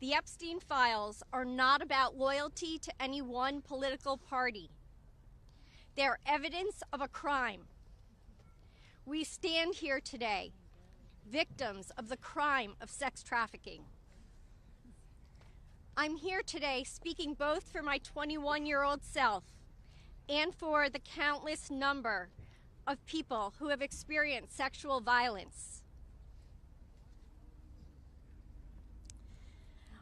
The Epstein files are not about loyalty to any one political party. They are evidence of a crime. We stand here today, victims of the crime of sex trafficking. I'm here today speaking both for my 21-year-old self and for the countless number of people who have experienced sexual violence.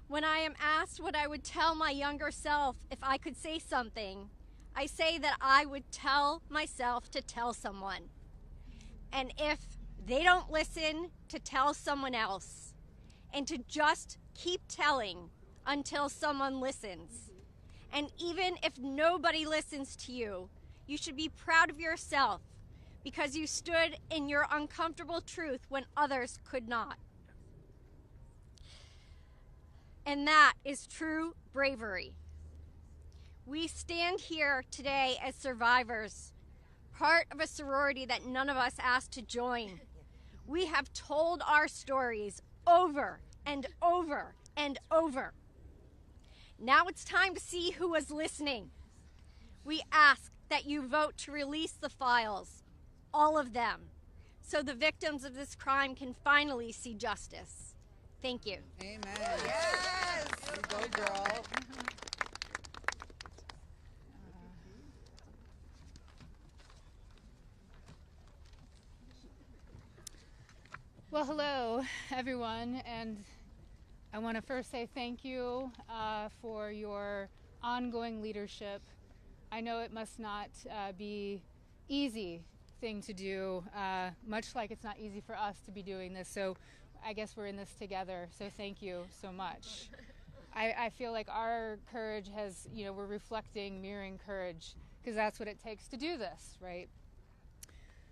When I am asked what I would tell my younger self if I could say something, I say that I would tell myself to tell someone. And if they don't listen, to tell someone else. And to just keep telling until someone listens. And even if nobody listens to you, you should be proud of yourself because you stood in your uncomfortable truth when others could not. And that is true bravery. We stand here today as survivors, part of a sorority that none of us asked to join. We have told our stories over and over and over. Now it's time to see who was listening. We ask that you vote to release the files, all of them, so the victims of this crime can finally see justice. Thank you. Amen. Yes! You go, girl. Well, hello, everyone, and I want to first say thank you for your ongoing leadership. I know it must not be easy thing to do, much like it's not easy for us to be doing this. So I guess we're in this together. So thank you so much. I feel like our courage has, we're reflecting, mirroring courage, because that's what it takes to do this, right?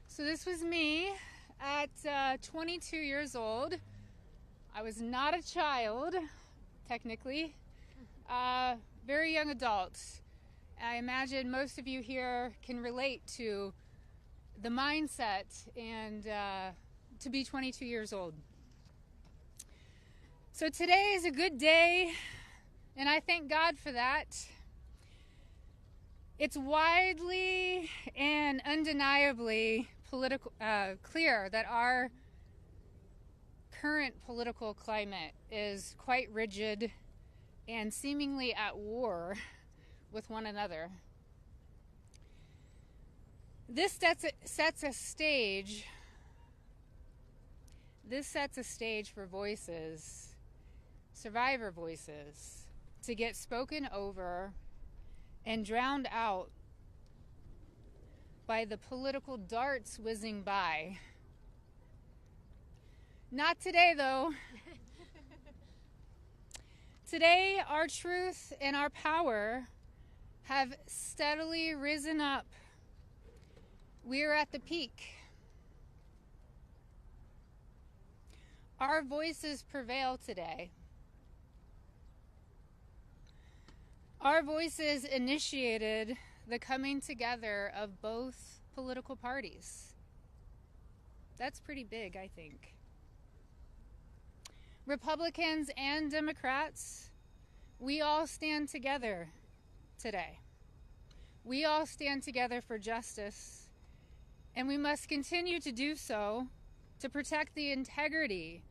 So this was me at 22 years old. I was not a child, technically, very young adult. I imagine most of you here can relate to the mindset and to be 22 years old. So today is a good day, and I thank God for that. It's widely and undeniably clear that our current political climate is quite rigid and seemingly at war with one another. This sets a stage. This sets a stage for voices, survivor voices, to get spoken over and drowned out by the political darts whizzing by. Not today, though. Today, our truth and our power have steadily risen up. We are at the peak. Our voices prevail today. Our voices initiated the coming together of both political parties. That's pretty big, I think. Republicans and Democrats, we all stand together today. We all stand together for justice, and we must continue to do so to protect the integrity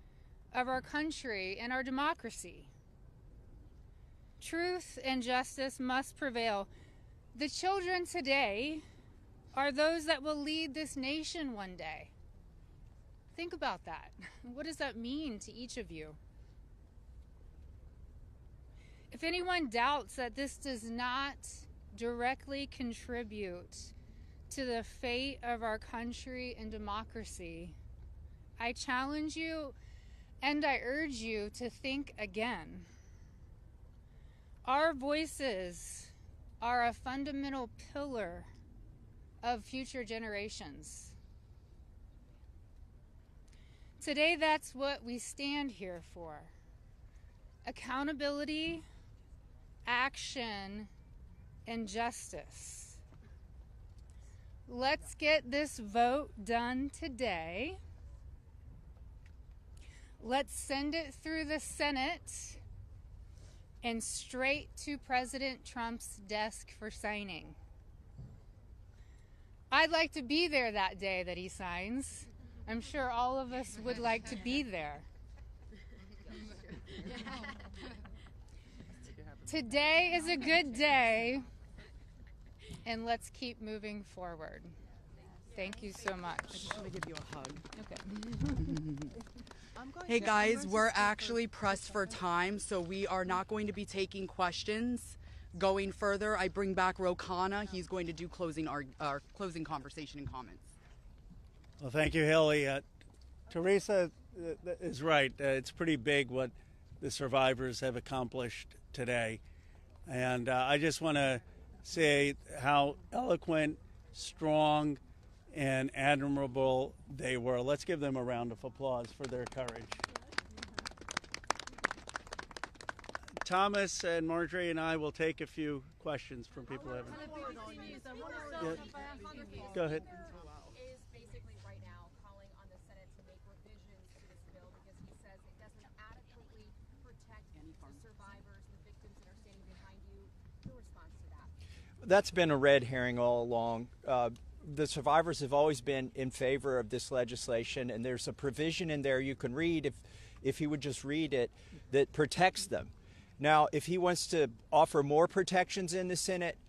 of our country and our democracy. Truth and justice must prevail. The children today are those that will lead this nation one day. Think about that. What does that mean to each of you? If anyone doubts that this does not directly contribute to the fate of our country and democracy, I challenge you and I urge you to think again. Our voices are a fundamental pillar of future generations. Today, that's what we stand here for. Accountability, action, and justice. Let's get this vote done today. Let's send it through the Senate and straight to President Trump's desk for signing. I'd like to be there that day that he signs. I'm sure all of us would like to be there. Today is a good day, and let's keep moving forward. Thank you so much. I just want to give you a hug. Okay. Hey guys, we're actually pressed for time, so we are not going to be taking questions. Going further, I bring back Rokana. He's going to do our closing conversation and comments. Well, thank you, Haley. Teresa is right. It's pretty big what the survivors have accomplished today. And I just want to say how eloquent, strong, and admirable they were. Let's give them a round of applause for their courage. Thomas and Marjorie and I will take a few questions from people who haven't. Yeah. Go ahead. Is basically right now calling on the Senate to make revisions to this bill because he says it doesn't adequately protect the survivors, the victims that are standing behind you. Your response to that? That's been a red herring all along. The survivors have always been in favor of this legislation, and there's a provision in there you can read, if he would just read it, that protects them. Now, if he wants to offer more protections in the Senate,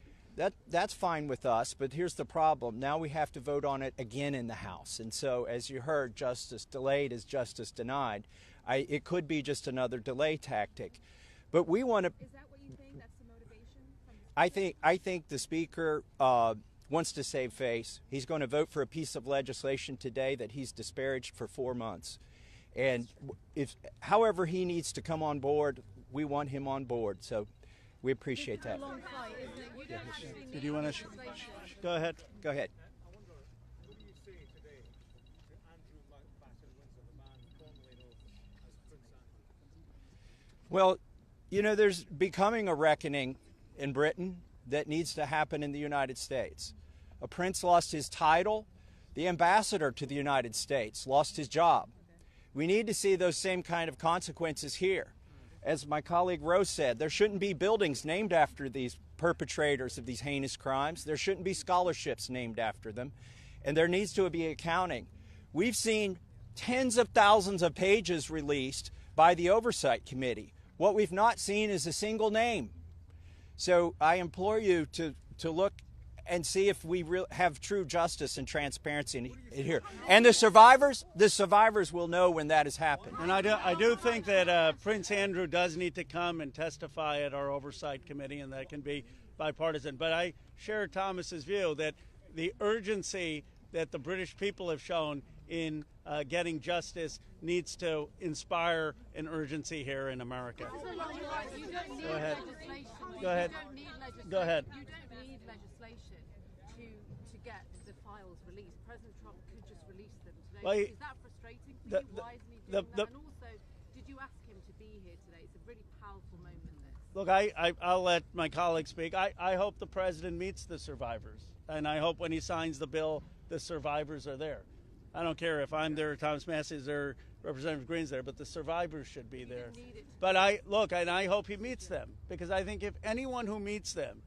that's fine with us, but here's the problem. Now we have to vote on it again in the House. And so, as you heard, justice delayed is justice denied. It could be just another delay tactic. But we want to... Is that what you think? That's the motivation from the I think the Speaker wants to save face. He's going to vote for a piece of legislation today that he's disparaged for 4 months. And however he needs to come on board, we want him on board. So we appreciate that. Did you want to? Go ahead. Go ahead. Well, there's becoming a reckoning in Britain that needs to happen in the United States. A prince lost his title. The ambassador to the United States lost his job. We need to see those same kind of consequences here. As my colleague Rose said, there shouldn't be buildings named after these perpetrators of these heinous crimes. There shouldn't be scholarships named after them. And there needs to be accounting. We've seen tens of thousands of pages released by the Oversight Committee. What we've not seen is a single name. So I implore you to look and see if we have true justice and transparency in here. And the survivors will know when that has happened. And I do think that Prince Andrew does need to come and testify at our Oversight Committee, and that can be bipartisan. But I share Thomas's view that the urgency that the British people have shown in getting justice needs to inspire an urgency here in America. Go ahead. Go ahead. Go ahead. You don't need legislation to get the files released. President Trump could just release them today. Well, Is that frustrating for you? Why isn't he doing that? And also, did you ask him to be here today? It's a really powerful moment, this. Look, I'll let my colleague speak. I hope the president meets the survivors. And I hope when he signs the bill, the survivors are there. I don't care if I'm there, Thomas Massey's there, Representative Green's there, but the survivors should be there. But I hope he meets them, because I think if anyone who meets them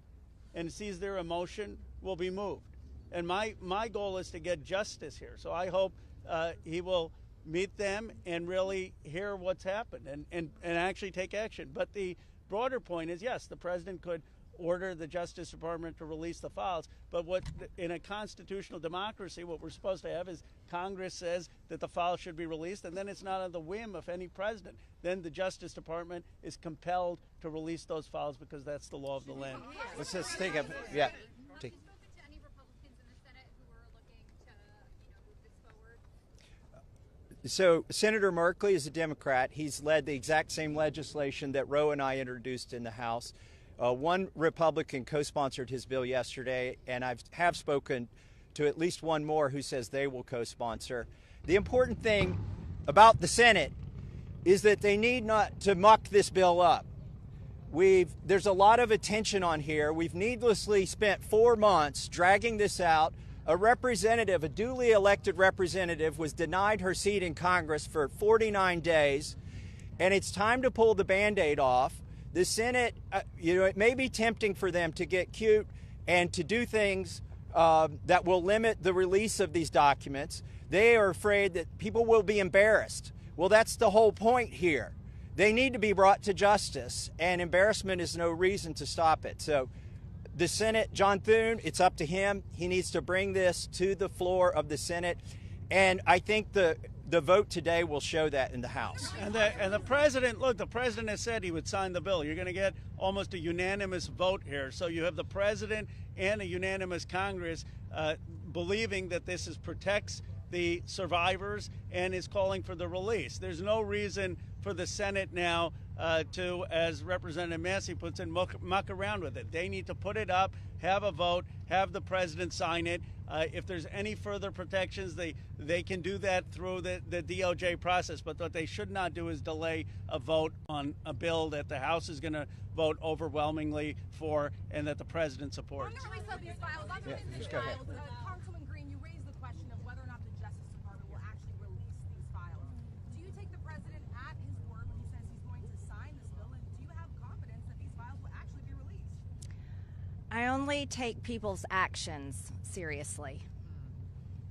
and sees their emotion will be moved. And my goal is to get justice here. So I hope he will meet them and really hear what's happened and actually take action. But the broader point is, yes, the president could order the Justice Department to release the files, but in a constitutional democracy, what we're supposed to have is Congress says that the files should be released, and then it's not on the whim of any president. Then the Justice Department is compelled to release those files because that's the law of the land. Let's just take a So Senator Merkley is a Democrat. He's led the exact same legislation that Roe and I introduced in the House. One Republican co-sponsored his bill yesterday, and I have spoken to at least one more who says they will co-sponsor. The important thing about the Senate is that they need not to muck this bill up. There's a lot of attention on here. We've needlessly spent 4 months dragging this out. A duly elected representative, was denied her seat in Congress for 49 days, and it's time to pull the Band-Aid off. The Senate, it may be tempting for them to get cute and to do things that will limit the release of these documents. They are afraid that people will be embarrassed. Well, that's the whole point here. They need to be brought to justice, and embarrassment is no reason to stop it. So the Senate, John Thune, it's up to him. He needs to bring this to the floor of the Senate, and I think the vote today will show that in the House. And the president, look, the president has said he would sign the bill. You're going to get almost a unanimous vote here. So you have the president and a unanimous Congress believing that this protects the survivors and is calling for the release. There's no reason for the Senate now to, as Representative Massey puts in, muck around with it. They need to put it up, have a vote, have the president sign it. If there's any further protections, they can do that through the DOJ process. But what they should not do is delay a vote on a bill that the House is going to vote overwhelmingly for and that the president supports. Just go ahead. Congresswoman Green, you raised the question of whether or not the Justice Department will actually release these files. Do you take the president at his word when he says he's going to sign this bill, and do you have confidence that these files will actually be released? I only take people's actions seriously,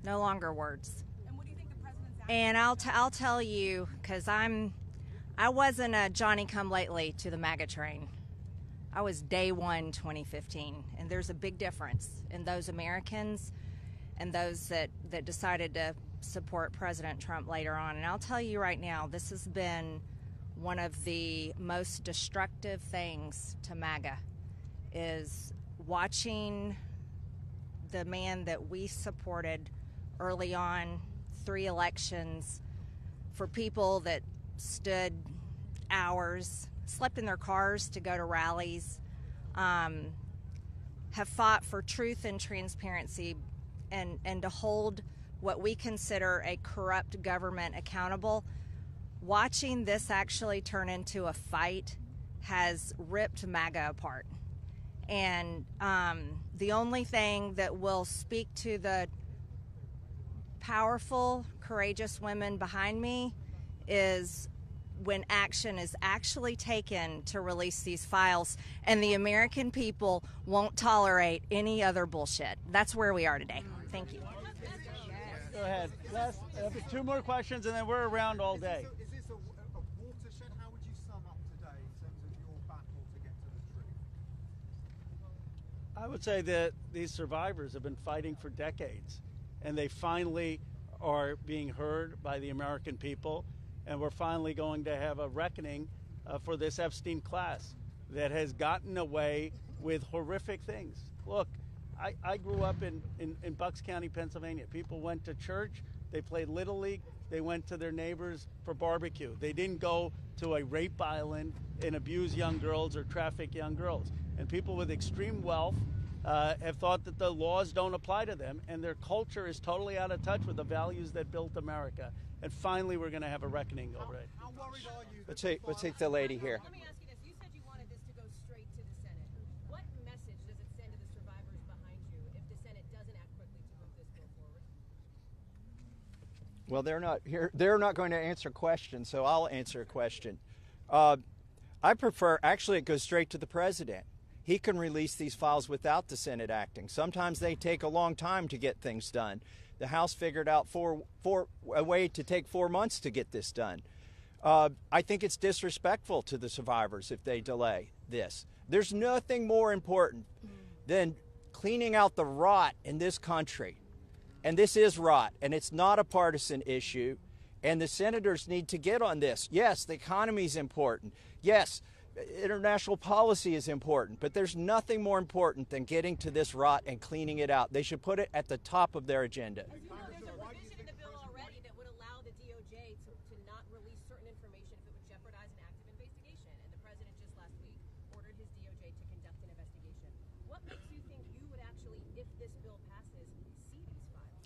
no longer words. And what do you think the president's actions? And I'll tell you, because I wasn't a Johnny-come-lately to the MAGA train. I was day one 2015, and there's a big difference in those Americans and those that decided to support President Trump later on. And I'll tell you right now, this has been one of the most destructive things to MAGA is watching the man that we supported early on, 3 elections, for people that stood hours, slept in their cars to go to rallies, have fought for truth and transparency and to hold what we consider a corrupt government accountable. Watching this actually turn into a fight has ripped MAGA apart. And the only thing that will speak to the powerful, courageous women behind me is when action is actually taken to release these files, and the American people won't tolerate any other bullshit. That's where we are today. Thank you. Go ahead. Les, 2 more questions, and then we're around all day. Is this a watershed? How would you sum up today in terms of your battle to get to the truth? I would say that these survivors have been fighting for decades, and they finally are being heard by the American people, and we're finally going to have a reckoning for this Epstein class that has gotten away with horrific things. Look, I grew up in Bucks County, Pennsylvania. People went to church, they played Little League, they went to their neighbors for barbecue. They didn't go to a rape island and abuse young girls or traffic young girls. And people with extreme wealth have thought that the laws don't apply to them, and their culture is totally out of touch with the values that built America. And finally, we're going to have a reckoning over it. How worried are you? Let's take the lady here. Let me ask you this. You said you wanted this to go straight to the Senate. What message does it send to the survivors behind you if the Senate doesn't act quickly to move this bill forward? Well, they're not here. They're not going to answer questions, so I'll answer a question. I prefer, actually, it goes straight to the president. He can release these files without the Senate acting. Sometimes they take a long time to get things done. The House figured out a way to take 4 months to get this done. I think it's disrespectful to the survivors if they delay this. There's nothing more important than cleaning out the rot in this country. And this is rot, and it's not a partisan issue. And the senators need to get on this. Yes, the economy is important. Yes, international policy is important, but there's nothing more important than getting to this rot and cleaning it out. They should put it at the top of their agenda. As you know, there's a provision in the bill already that would allow the DOJ to not release certain information if it would jeopardize an active investigation. And the president just last week ordered his DOJ to conduct an investigation. What makes you think you would actually, if this bill passes, see these files?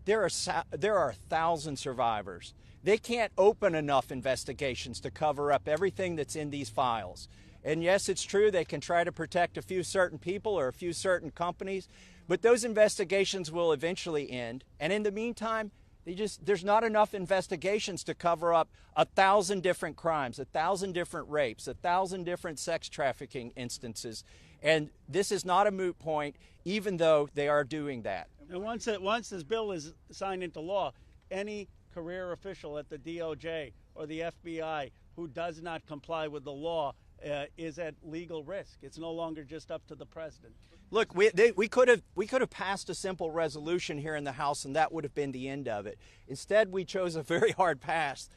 There are 1,000 survivors. They can't open enough investigations to cover up everything that's in these files. And yes, it's true they can try to protect a few certain people or a few certain companies, but those investigations will eventually end. And in the meantime, there's not enough investigations to cover up 1,000 different crimes, 1,000 different rapes, 1,000 different sex trafficking instances. And this is not a moot point, even though they are doing that. And once this bill is signed into law, any career official at the DOJ or the FBI who does not comply with the law is at legal risk. It's no longer just up to the president. Look, we could have passed a simple resolution here in the House, and that would have been the end of it. Instead, we chose a very hard path,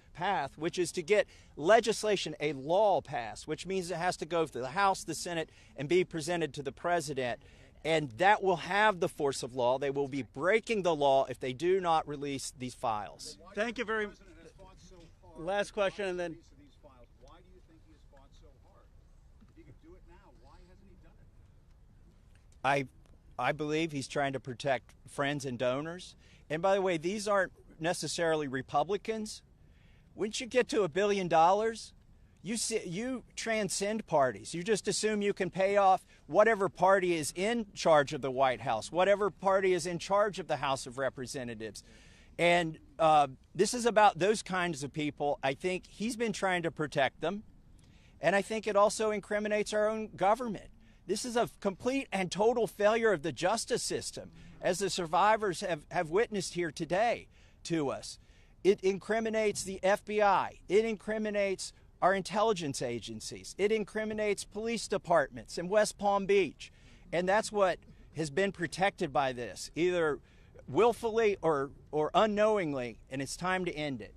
which is to get legislation, a law passed, which means it has to go to the House, the Senate, and be presented to the president. And that will have the force of law. They will be breaking the law if they do not release these files. Thank you very much. Last question, and then. Why do you think he has fought so hard? If he could do it now, why hasn't he done it? I believe he's trying to protect friends and donors. And by the way, these aren't necessarily Republicans. Once you get to $1 billion, you transcend parties. You just assume you can pay off whatever party is in charge of the White House, whatever party is in charge of the House of Representatives. And this is about those kinds of people. I think he's been trying to protect them. And I think it also incriminates our own government. This is a complete and total failure of the justice system, as the survivors have witnessed here today to us. It incriminates the FBI. It incriminates our intelligence agencies. It incriminates police departments in West Palm Beach. And that's what has been protected by this, either willfully or unknowingly, and it's time to end it.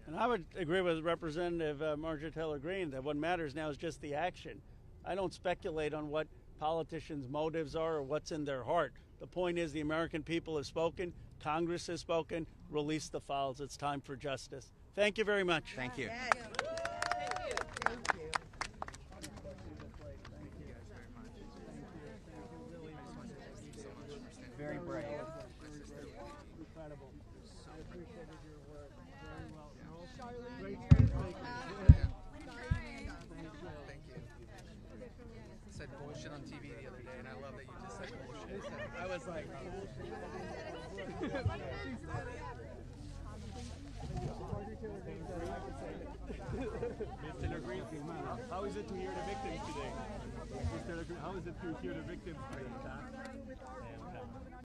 And I would agree with Representative Marjorie Taylor Greene that what matters now is just the action. I don't speculate on what politicians' motives are or what's in their heart. The point is the American people have spoken, Congress has spoken, release the files. It's time for justice. Thank you very much. Thank you. Very brave. Incredible. I appreciated your work. Very well. Great. Thank you. Said bullshit on TV the other day, and I love that you just said bullshit. I was like, Mr. Green, how is it to hear the victims today? Mr. How is it to hear the victims today?